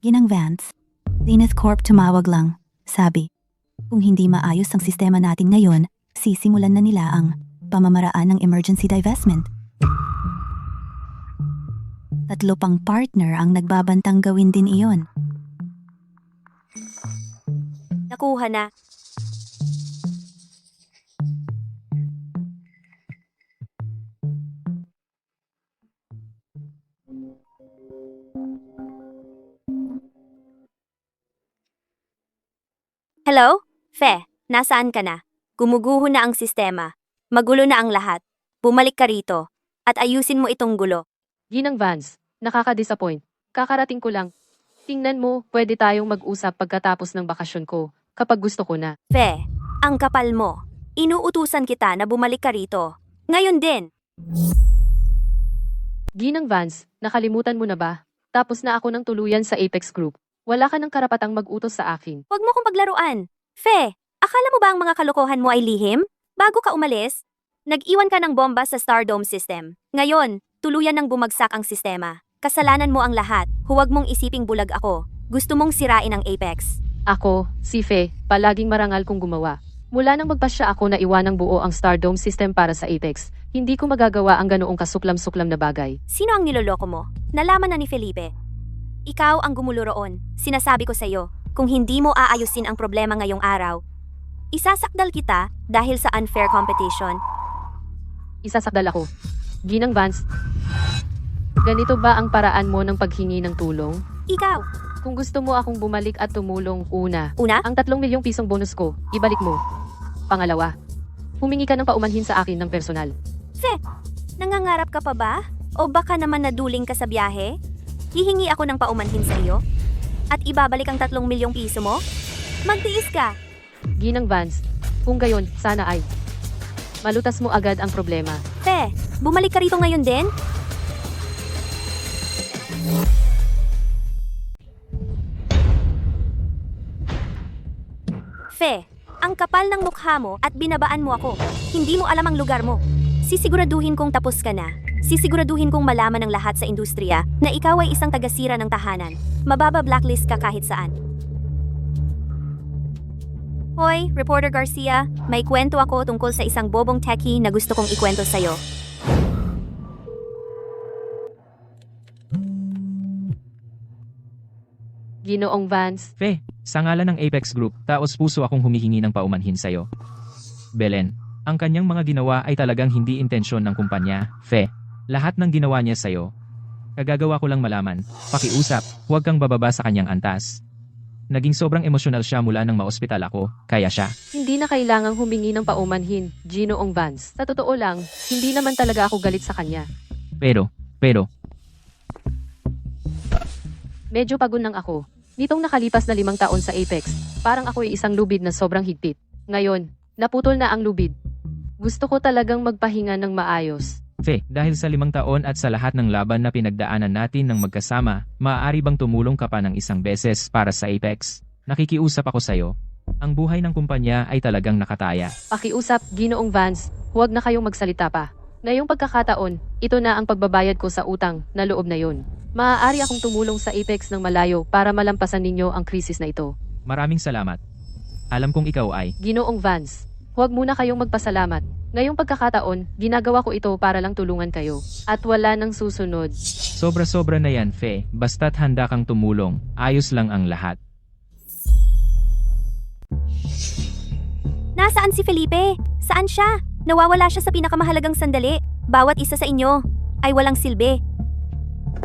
Ginang Vance, Zenith Corp tumawag lang. Sabi, kung hindi maayos ang sistema natin ngayon, sisimulan na nila ang pamamaraan ng emergency divestment. 3 pang partner ang nagbabantang gawin din iyon. Nakuha na. Hello? Fe, nasaan ka na? Gumuguho na ang sistema. Magulo na ang lahat. Bumalik ka rito. At ayusin mo itong gulo. Ginang Vance, nakaka-disappoint. Kakarating ko lang. Tingnan mo, pwede tayong mag-usap pagkatapos ng bakasyon ko, kapag gusto ko na. Fe, ang kapal mo. Inuutusan kita na bumalik ka rito. Ngayon din. Ginang Vance, nakalimutan mo na ba? Tapos na ako ng tuluyan sa Apex Group. Wala ka ng karapatang mag-utos sa akin. Huwag mo kong paglaruan. Fe, akala mo ba ang mga kalokohan mo ay lihim? Bago ka umalis, nag-iwan ka ng bomba sa Stardome system. Ngayon, tuluyan ng bumagsak ang sistema. Kasalanan mo ang lahat. Huwag mong isiping bulag ako. Gusto mong sirain ang Apex. Ako, si Fe, palaging marangal kong gumawa. Mula nang magpasya ako na iwanang buo ang Stardome system para sa Apex, hindi ko magagawa ang ganoong kasuklam-suklam na bagay. Sino ang niloloko mo? Nalaman na ni Felipe. Ikaw ang gumulo roon. Sinasabi ko sa'yo, kung hindi mo aayusin ang problema ngayong araw, isasakdal kita dahil sa unfair competition. Isasakdal ako. Ginang Vance, ganito ba ang paraan mo ng paghingi ng tulong? Ikaw, Kung gusto mo akong bumalik at tumulong, una, una, ang 3 milyong pisong bonus ko, ibalik mo. Pangalawa, humingi ka ng paumanhin sa akin ng personal. Fe, nangangarap ka pa ba? O baka naman naduling ka sa biyahe? Hihingi ako ng paumanhin sa iyo? At ibabalik ang 3 milyong piso mo? Magtiis ka! Ginang Vance, kung gayon, sana ay malutas mo agad ang problema. Fe, bumalik ka rito ngayon din? Fe, ang kapal ng mukha mo at binabaan mo ako. Hindi mo alam ang lugar mo. Sisiguraduhin kong tapos ka na. Sisiguraduhin kong malaman ng lahat sa industriya na ikaw ay isang tagasira ng tahanan. Mababa blacklist ka kahit saan. Hoy, Reporter Garcia, may kwento ako tungkol sa isang bobong techie na gusto kong ikwento sa'yo. Ginoong Vance, Fe, sa ngalan ng Apex Group, taos puso akong humihingi ng paumanhin sa'yo. Belen, ang kanyang mga ginawa ay talagang hindi intensyon ng kumpanya. Fe, lahat ng ginawa niya sa'yo. Kagagawa ko lang malaman, pakiusap, huwag kang bababa sa kanyang antas. Naging sobrang emosyonal siya mula nang maospital ako, kaya siya. hindi na kailangang humingi ng paumanhin, Ginoong Vance. Sa totoo lang, hindi naman talaga ako galit sa kanya. Pero, Medyo pagod nang ako. Nitong nakalipas na 5 taon sa Apex, parang ako ay isang lubid na sobrang higpit. Ngayon, naputol na ang lubid. Gusto ko talagang magpahinga ng maayos. Fe, dahil sa 5 taon at sa lahat ng laban na pinagdaanan natin ng magkasama, maaari bang tumulong ka pa ng isang beses para sa Apex? Nakikiusap ako sa'yo. Ang buhay ng kumpanya ay talagang nakataya. Pakiusap, Ginoong Vance, huwag na kayong magsalita pa. Ngayong pagkakataon, ito na ang pagbabayad ko sa utang na loob na yun. Maaari akong tumulong sa Apex ng malayo para malampasan ninyo ang krisis na ito. Maraming salamat. Alam kong ikaw ay, Ginoong Vance, huwag muna kayong magpasalamat. Ngayong pagkakataon, ginagawa ko ito para lang tulungan kayo. At wala nang susunod. sobra-sobra na yan, Fe. Basta't handa kang tumulong, ayos lang ang lahat. Nasaan si Felipe? Saan siya? Nawawala siya sa pinakamahalagang sandali. Bawat isa sa inyo ay walang silbi.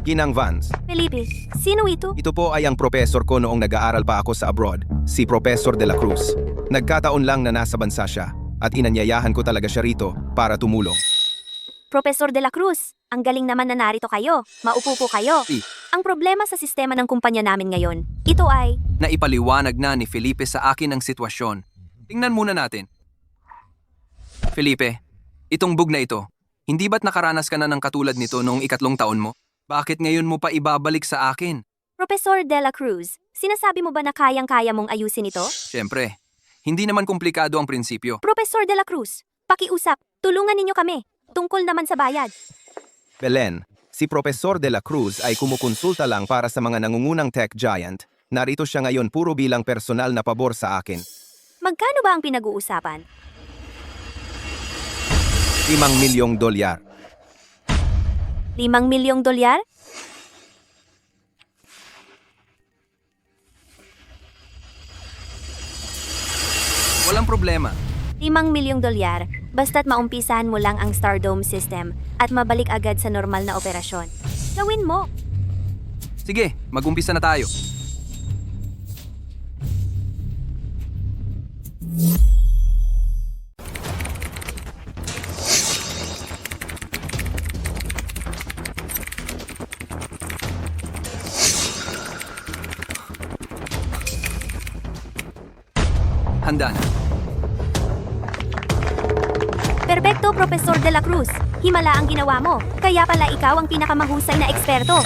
Ginang Vance, Felipe, sino ito? ito po ay ang professor ko noong nag-aaral pa ako sa abroad, si Professor de la Cruz. Nagkataon lang na nasa bansa siya, at inanyayahan ko talaga siya rito para tumulong. Professor De La Cruz, ang galing naman na narito kayo. Maupo po kayo. Si. Ang problema sa sistema ng kumpanya namin ngayon, ito ay... Naipaliwanag na ni Felipe sa akin ang sitwasyon. Tingnan muna natin. Felipe, itong bug na ito, hindi ba't nakaranas ka na ng katulad nito noong 3 taon mo? Bakit ngayon mo pa ibabalik sa akin? Professor De La Cruz, sinasabi mo ba na kayang-kaya mong ayusin ito? Siyempre, hindi naman komplikado ang prinsipyo. Professor De La Cruz, pakiusap, tulungan ninyo kami. Tungkol naman sa bayad. Belen, si Profesor de la Cruz ay kumukonsulta lang para sa mga nangungunang tech giant. Narito siya ngayon puro bilang personal na pabor sa akin. Magkano ba ang pinag-uusapan? $5 milyong. 5 milyong dolyar? Walang problema. 5 milyong dolyar, basta't maumpisahan mo lang ang Stardome system at mabalik agad sa normal na operasyon. Gawin mo! Sige, mag-umpisa na tayo. Handa na. Perpekto, Professor De La Cruz. Himala ang ginawa mo. Kaya pala ikaw ang pinakamahusay na eksperto.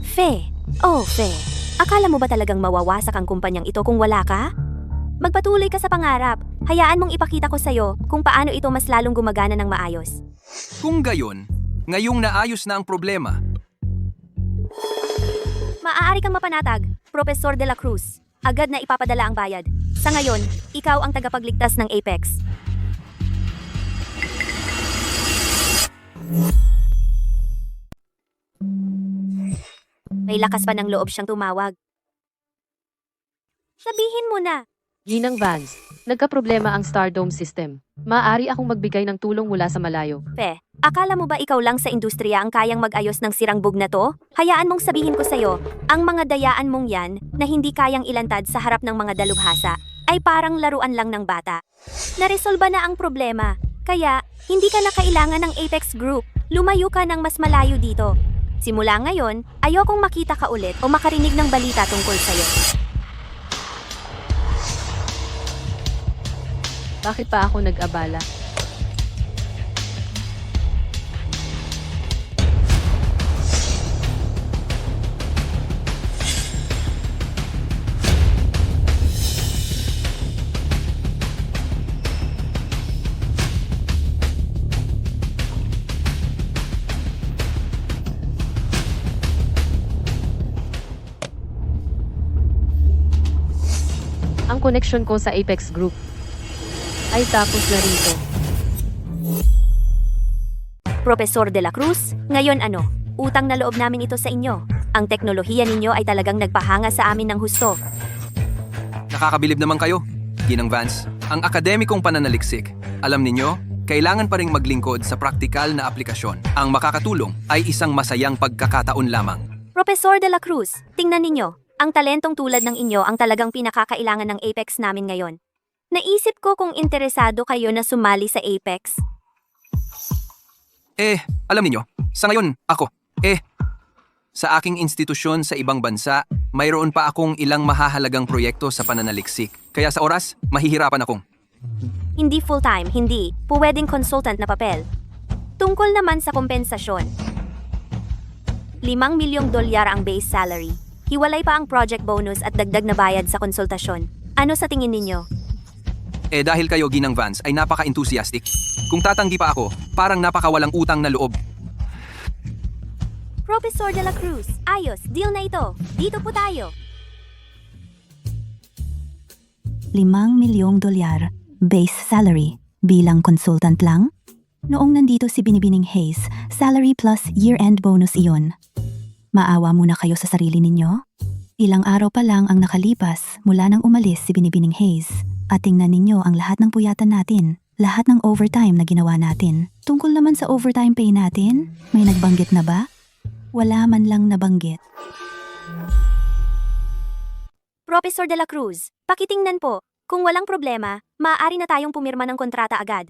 Fe. Oh, Fe. Akala mo ba talagang mawawasak ang kumpanyang ito kung wala ka? Magpatuloy ka sa pangarap. Hayaan mong ipakita ko sa'yo kung paano ito mas lalong gumagana ng maayos. Kung gayon, ngayong naayos na ang problema, Maaari kang mapanatag, Professor De La Cruz. Agad na ipapadala ang bayad. Sa ngayon, ikaw ang tagapagligtas ng Apex. May lakas pa ng loob siyang tumawag. Sabihin mo na. Ginang Vance, nagkaproblema ang Stardome system. Maaari akong magbigay ng tulong mula sa malayo. Pe, akala mo ba ikaw lang sa industriya ang kayang mag-ayos ng sirang bug na to? Hayaan mong sabihin ko sa'yo, ang mga dayaan mong yan na hindi kayang ilantad sa harap ng mga dalubhasa ay parang laruan lang ng bata. Naresolba na ang problema, kaya hindi ka na kailangan ng Apex Group. Lumayo ka ng mas malayo dito. Simula ngayon, ayokong makita ka ulit o makarinig ng balita tungkol sa'yo. Bakit pa ako nag-abala? Ang connection ko sa Apex Group ay tapos na rito. Professor De La Cruz, ngayon ano? Utang na loob namin ito sa inyo. Ang teknolohiya ninyo ay talagang nagpahanga sa amin ng husto. nakakabilib naman kayo. Ginang Vance, ang akademikong pananaliksik. Alam ninyo, kailangan pa ring maglingkod sa praktikal na aplikasyon. Ang makakatulong ay isang masayang pagkakataon lamang. Professor De La Cruz, tingnan ninyo. Ang talentong tulad ng inyo ang talagang pinakakailangan ng Apex namin ngayon. Naisip ko kung interesado kayo na sumali sa Apex. Alam niyo, sa ngayon, sa aking institusyon sa ibang bansa, mayroon pa akong ilang mahahalagang proyekto sa pananaliksik. Kaya sa oras, mahihirapan akong. Hindi full-time, hindi. Pwedeng consultant na papel. Tungkol naman sa kompensasyon. 5 milyong dolyar ang base salary. Hiwalay pa ang project bonus at dagdag na bayad sa konsultasyon. Ano sa tingin ninyo? Dahil kayo, Ginang Vance, ay napaka-enthusiastic. Kung tatanggi pa ako, parang napakawalang utang na loob. Professor De La Cruz, ayos, deal na ito. Dito po tayo. 5 milyong dolyar, base salary, bilang consultant lang? Noong nandito si Binibining Hayes, salary plus year-end bonus iyon. Maawa muna kayo sa sarili ninyo? Ilang araw pa lang ang nakalipas mula nang umalis si Binibining Hayes. At tingnan ninyo ang lahat ng puyatan natin, lahat ng overtime na ginawa natin. Tungkol naman sa overtime pay natin, may nagbanggit na ba? Wala man lang nabanggit. Professor De La Cruz, pakitingnan po. Kung walang problema, maaari na tayong pumirma ng kontrata agad.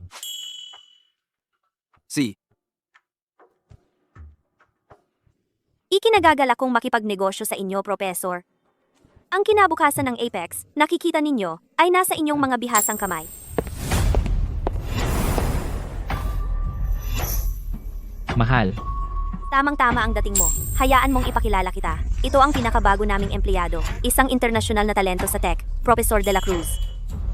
Ikinagagalak kong makipagnegosyo sa inyo, Professor. Ang kinabukasan ng Apex, nakikita ninyo, ay nasa inyong mga bihasang kamay. Mahal, Tamang-tama ang dating mo. Hayaan mong ipakilala kita. Ito ang pinakabago naming empleyado, isang internasyonal na talento sa tech, Professor De La Cruz.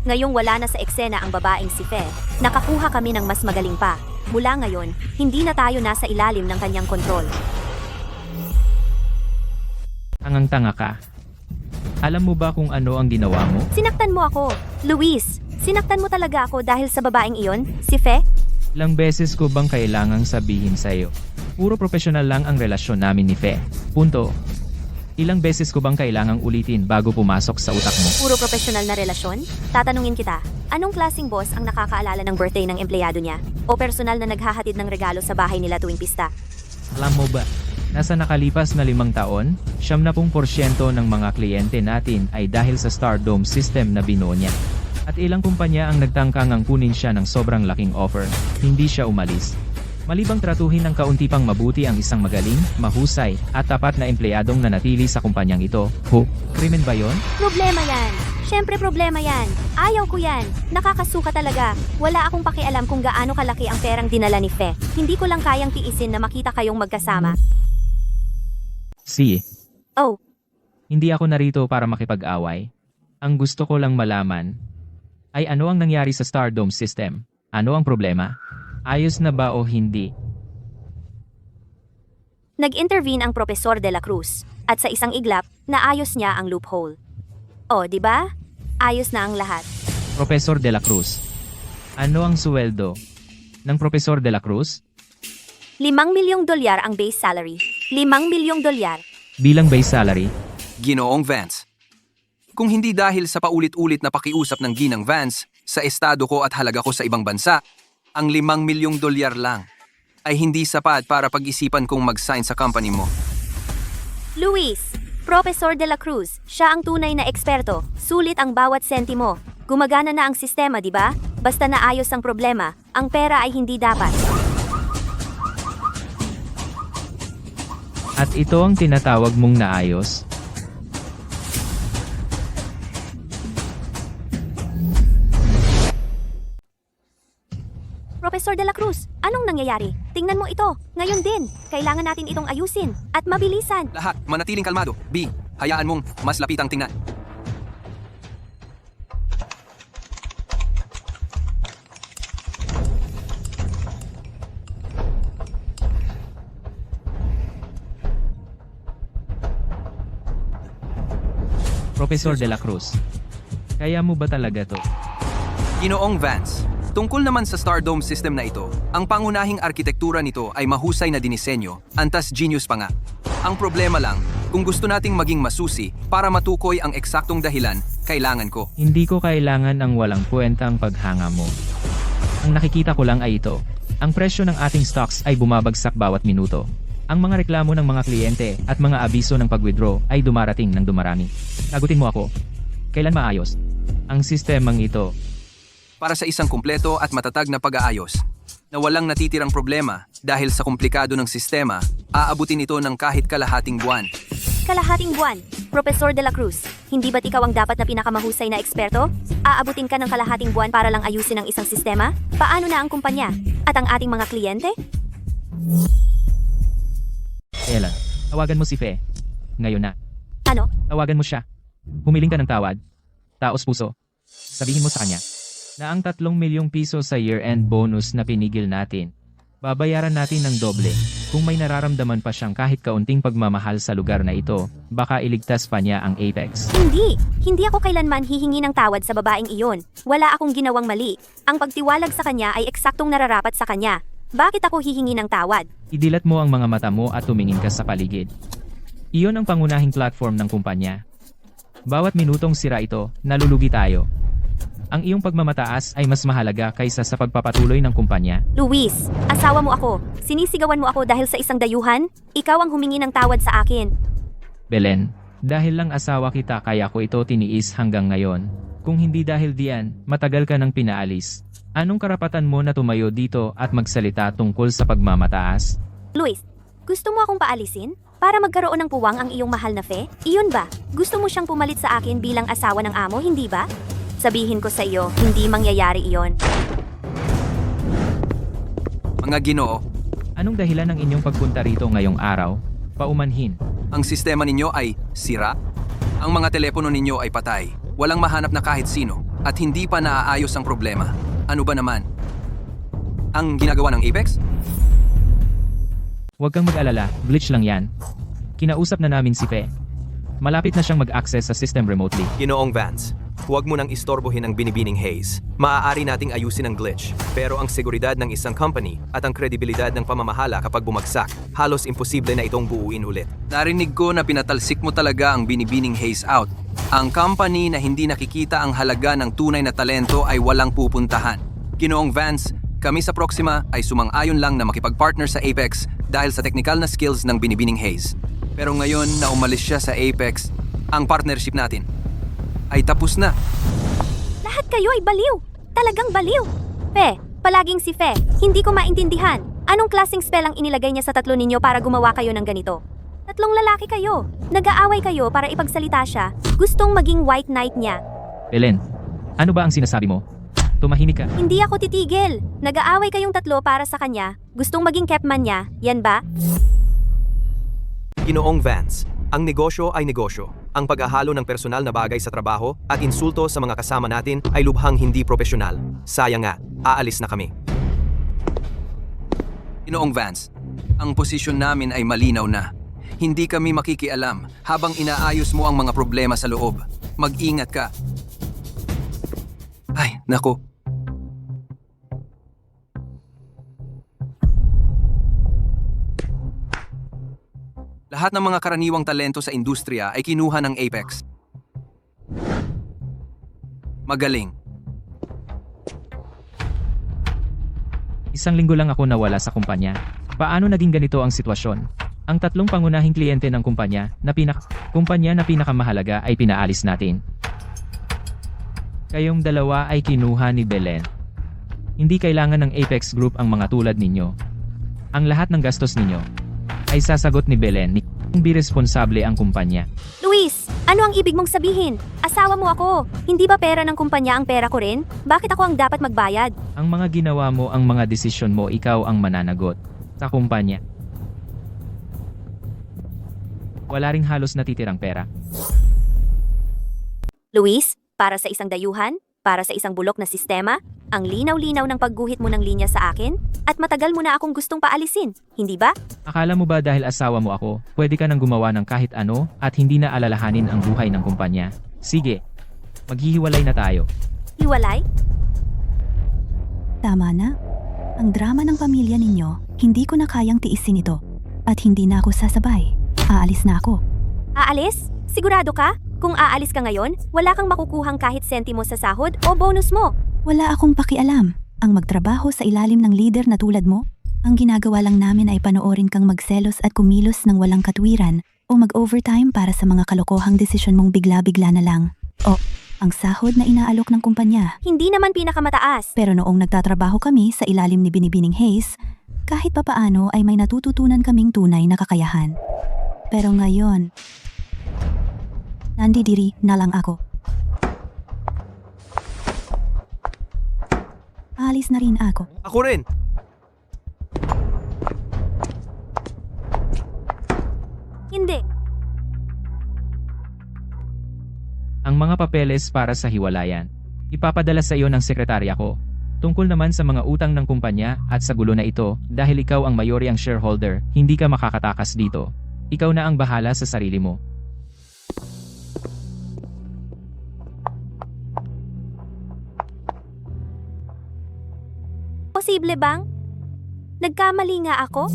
Ngayong wala na sa eksena ang babaeng si Fe, nakakuha kami ng mas magaling pa. Mula ngayon, hindi na tayo nasa ilalim ng kanyang kontrol. tangang-tanga ka. Alam mo ba kung ano ang ginawa mo? Sinaktan mo ako. Luis, sinaktan mo talaga ako dahil sa babaeng iyon, si Fe? Ilang beses ko bang kailangang sabihin sa'yo? Puro profesional lang ang relasyon namin ni Fe. Punto. Ilang beses ko bang kailangang ulitin bago pumasok sa utak mo? Puro profesional na relasyon? Tatanungin kita, anong klaseng boss ang nakakaalala ng birthday ng empleyado niya? O personal na naghahatid ng regalo sa bahay nila tuwing pista? Alam mo ba, nasa nakalipas na 5 taon, 70% ng mga kliyente natin ay dahil sa Stardome system na binuo niya. At ilang kumpanya ang nagtangkang ang kunin siya ng sobrang laking offer, hindi siya umalis. Malibang tratuhin ng kaunti pang mabuti ang isang magaling, mahusay, at tapat na empleyadong nanatili sa kumpanyang ito. Krimen ba yon? Problema yan. Siyempre problema yan. Ayaw ko yan. Nakakasuka talaga. Wala akong pakialam kung gaano kalaki ang perang dinala ni Fe. Hindi ko lang kayang tiisin na makita kayong magkasama. Si, Oh, hindi ako narito para makipag-away. Ang gusto ko lang malaman ay ano ang nangyari sa Stardome system. Ano ang problema? Ayos na ba o hindi? nag-intervene ang Professor De La Cruz at sa isang iglap, naayos niya ang loophole. Oh, di ba? Ayos na ang lahat. Professor De La Cruz. Ano ang suweldo ng Professor De La Cruz? $5 milyong ang base salary. $5 milyong. Bilang base salary, Ginoong Vance. Kung hindi dahil sa paulit-ulit na pakiusap ng Ginang Vance sa estado ko at halaga ko sa ibang bansa, ang $5 milyong lang ay hindi sapat para pag-isipan kong mag-sign sa company mo. Luis, Professor De La Cruz, siya ang tunay na eksperto. Sulit ang bawat sentimo. Gumagana na ang sistema, di ba? Basta naayos ang problema, ang pera ay hindi dapat. at ito ang tinatawag mong naayos? Professor De La Cruz, anong nangyayari? Tingnan mo ito. Ngayon din, kailangan natin itong ayusin at mabilisan. Lahat, manatiling kalmado. B, hayaan mong mas lapitang tingnan. Professor De La Cruz. Kaya mo ba talaga to? Ginoong Vance, tungkol naman sa Stardome system na ito, ang pangunahing arkitektura nito ay mahusay na dinisenyo, antas genius pa nga. Ang problema lang, kung gusto nating maging masusi para matukoy ang eksaktong dahilan, kailangan ko. Hindi ko kailangan ang walang kwentang paghanga mo. Ang nakikita ko lang ay ito. Ang presyo ng ating stocks ay bumabagsak bawat minuto. Ang mga reklamo ng mga kliyente at mga abiso ng pag-withdraw ay dumarating ng dumarami. Sagutin mo ako. Kailan maayos ang sistemang ito? Para sa isang kumpleto at matatag na pag-aayos, na walang natitirang problema dahil sa komplikado ng sistema, aabutin ito ng kahit kalahating buwan. Kalahating buwan, Professor De La Cruz, hindi ba't ikaw ang dapat na pinakamahusay na eksperto? Aabutin ka ng kalahating buwan para lang ayusin ang isang sistema? Paano na ang kumpanya? At ang ating mga kliyente? Ella, tawagan mo si Fe. Ngayon na. Ano? Tawagan mo siya. Humiling ka ng tawad. Taos puso. Sabihin mo sa kanya na ang 3 milyong piso sa year-end bonus na pinigil natin, babayaran natin ng doble. Kung may nararamdaman pa siyang kahit kaunting pagmamahal sa lugar na ito, baka iligtas pa niya ang Apex. Hindi! Hindi ako kailanman hihingi ng tawad sa babaeng iyon. Wala akong ginawang mali. Ang pagtiwalag sa kanya ay eksaktong nararapat sa kanya. Bakit ako hihingi ng tawad? Idilat mo ang mga mata mo at tumingin ka sa paligid. Iyon ang pangunahing platform ng kumpanya. Bawat minutong sira ito, nalulugi tayo. Ang iyong pagmamataas ay mas mahalaga kaysa sa pagpapatuloy ng kumpanya. Luis, asawa mo ako. Sinisigawan mo ako dahil sa isang dayuhan? Ikaw ang humingi ng tawad sa akin. Belen, dahil lang asawa kita kaya ko ito tiniis hanggang ngayon. Kung hindi dahil diyan, matagal ka nang pinaalis. Anong karapatan mo na tumayo dito at magsalita tungkol sa pagmamataas? Luis, gusto mo akong paalisin? Para magkaroon ng puwang ang iyong mahal na Fe? Iyon ba? Gusto mo siyang pumalit sa akin bilang asawa ng amo, hindi ba? Sabihin ko sa iyo, hindi mangyayari iyon. Mga Ginoo, Anong dahilan ng inyong pagpunta rito ngayong araw? Paumanhin. ang sistema ninyo ay sira? Ang mga telepono ninyo ay patay. Walang mahanap na kahit sino. At hindi pa naaayos ang problema. Ano ba naman? Ang ginagawa ng Apex? Huwag kang mag-alala, glitch lang yan. Kinausap na namin si Fe. Malapit na siyang mag-access sa system remotely. Ginoong Vance, huwag mo nang istorbohin ang binibining Hayes. Maaari nating ayusin ang glitch, pero ang seguridad ng isang company at ang kredibilidad ng pamamahala kapag bumagsak, halos imposible na itong buuin ulit. Narinig ko na pinatalsik mo talaga ang binibining Hayes out. Ang company na hindi nakikita ang halaga ng tunay na talento ay walang pupuntahan. Ginoong Vance, kami sa Proxima ay sumang-ayon lang na makipag-partner sa Apex dahil sa technical na skills ng binibining Hayes. Pero ngayon na umalis siya sa Apex, ang partnership natin ay tapos na. Lahat kayo ay baliw! Talagang baliw! Fe, palaging si Fe, hindi ko maintindihan. Anong klaseng spell ang inilagay niya sa tatlo ninyo para gumawa kayo ng ganito? Tatlong lalaki kayo. Nag-aaway kayo para ipagsalita siya. Gustong maging white knight niya. Belen, ano ba ang sinasabi mo? Tumahimik ka. Hindi ako titigil. Nag-aaway kayong tatlo para sa kanya. Gustong maging capman niya. Yan ba? Ginoong Vance, ang negosyo ay negosyo. Ang paghahalo ng personal na bagay sa trabaho at insulto sa mga kasama natin ay lubhang hindi propesyonal. Sayang nga, aalis na kami. Ginoong Vance, ang posisyon namin ay malinaw na. Hindi kami makikialam habang inaayos mo ang mga problema sa loob. Mag-ingat ka. Ay, nako. Lahat ng mga karaniwang talento sa industriya ay kinuha ng Apex. Magaling. Isang linggo lang ako nawala sa kumpanya. Paano naging ganito ang sitwasyon? Ang tatlong pangunahing kliyente ng kumpanya na pinakamahalaga ay pinaalis natin. Kayong dalawa ay kinuha ni Belen. Hindi kailangan ng Apex Group ang mga tulad ninyo. Ang lahat ng gastos ninyo ay sasagot ni Belen. Hindi responsable ang kumpanya. Luis, ano ang ibig mong sabihin? Asawa mo ako. Hindi ba pera ng kumpanya ang pera ko rin? Bakit ako ang dapat magbayad? Ang mga ginawa mo, ang mga desisyon mo, ikaw ang mananagot sa kumpanya. Wala ring halos natitirang pera. Luis, para sa isang dayuhan, para sa isang bulok na sistema, ang linaw-linaw ng pagguhit mo ng linya sa akin, at matagal mo na akong gustong paalisin, hindi ba? Akala mo ba dahil asawa mo ako, pwede ka nang gumawa ng kahit ano at hindi na alalahanin ang buhay ng kumpanya? Sige, maghihiwalay na tayo. Hiwalay? Tama na. Ang drama ng pamilya ninyo, hindi ko na kayang tiisin ito. At hindi na ako sasabay. Aalis na ako. Aalis? Sigurado ka? Kung aalis ka ngayon, wala kang makukuhang kahit sentimo sa sahod o bonus mo. Wala akong pakialam. Ang magtrabaho sa ilalim ng leader na tulad mo, ang ginagawa lang namin ay panoorin kang magselos at kumilos ng walang katwiran o mag-overtime para sa mga kalokohang desisyon mong bigla-bigla na lang. O, ang sahod na inaalok ng kumpanya. Hindi naman pinakamataas. Pero noong nagtatrabaho kami sa ilalim ni Binibining Hayes, kahit papaano ay may natututunan kaming tunay na kakayahan. Pero ngayon, nandidiri na lang ako. Alis na rin ako. Ako rin! Hindi. Ang mga papeles para sa hiwalayan. Ipapadala sa iyo ng sekretarya ko. Tungkol naman sa mga utang ng kumpanya at sa gulo na ito, dahil ikaw ang mayoryang shareholder, hindi ka makakatakas dito. Ikaw na ang bahala sa sarili mo. Posible bang? Nagkamali nga ako?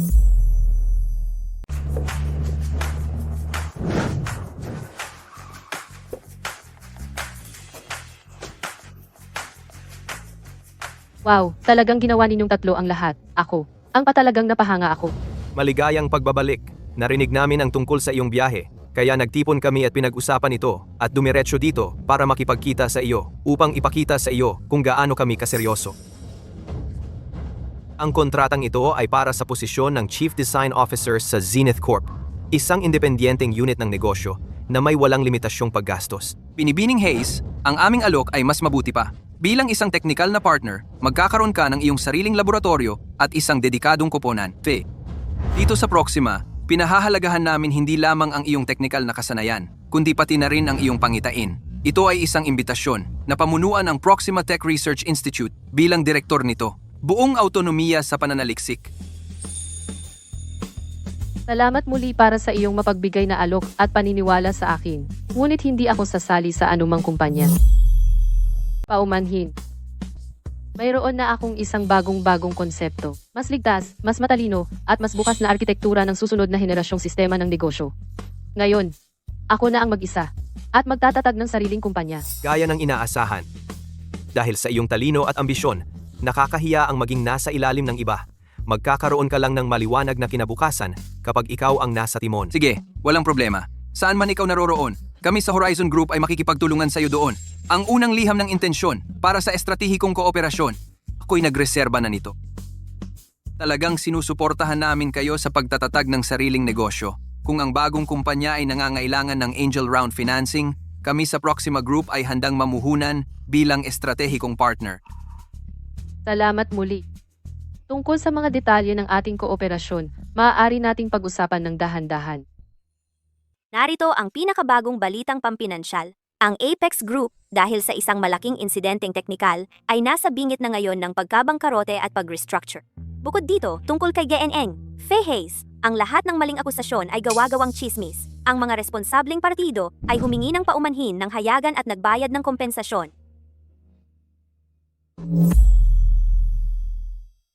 Wow, talagang ginawa ninyong tatlo ang lahat. Ako. Ang patalagang napahanga ako. Maligayang pagbabalik. Narinig namin ang tungkol sa iyong biyahe. Kaya nagtipon kami at pinag-usapan ito at dumiretso dito para makipagkita sa iyo upang ipakita sa iyo kung gaano kami kaseryoso. Ang kontratang ito ay para sa posisyon ng Chief Design Officer sa Zenith Corp. Isang independenteng unit ng negosyo na may walang limitasyong paggastos. Binibining Hayes, ang aming alok ay mas mabuti pa. Bilang isang technical na partner, magkakaroon ka ng iyong sariling laboratorio at isang dedikadong koponan. Dito sa Proxima, pinahahalagahan namin hindi lamang ang iyong technical na kasanayan, kundi pati na rin ang iyong pangitain. Ito ay isang imbitasyon na pamunuan ng Proxima Tech Research Institute bilang direktor nito. Buong autonomiya sa pananaliksik. Salamat muli para sa iyong mapagbigay na alok at paniniwala sa akin. Ngunit hindi ako sasali sa anumang kumpanya. Paumanhin. Mayroon na akong isang bagong konsepto. Mas ligtas, mas matalino, at mas bukas na arkitektura ng susunod na henerasyong sistema ng negosyo. Ngayon, ako na ang mag-isa at magtatatag ng sariling kumpanya. Gaya ng inaasahan. Dahil sa iyong talino at ambisyon, nakakahiya ang maging nasa ilalim ng iba. Magkakaroon ka lang ng maliwanag na kinabukasan kapag ikaw ang nasa timon. Sige, walang problema. Saan man ikaw naroroon, kami sa Horizon Group ay makikipagtulungan sa iyo doon. Ang unang liham ng intensyon para sa estratehikong kooperasyon, ako'y nagreserba na nito. Talagang sinusuportahan namin kayo sa pagtatatag ng sariling negosyo. Kung ang bagong kumpanya ay nangangailangan ng angel round financing, kami sa Proxima Group ay handang mamuhunan bilang estratehikong partner. Salamat muli. Tungkol sa mga detalye ng ating kooperasyon, maaari nating pag-usapan ng dahan-dahan. Narito ang pinakabagong balitang pampinansyal. Ang Apex Group, dahil sa isang malaking insidenteng teknikal, ay nasa bingit na ngayon ng pagkabangkarote at pag-restructure. Bukod dito, tungkol kay GNN, Faye Hayes, ang lahat ng maling akusasyon ay gawa-gawang chismis. Ang mga responsableng partido ay humingi ng paumanhin ng hayagan at nagbayad ng kompensasyon.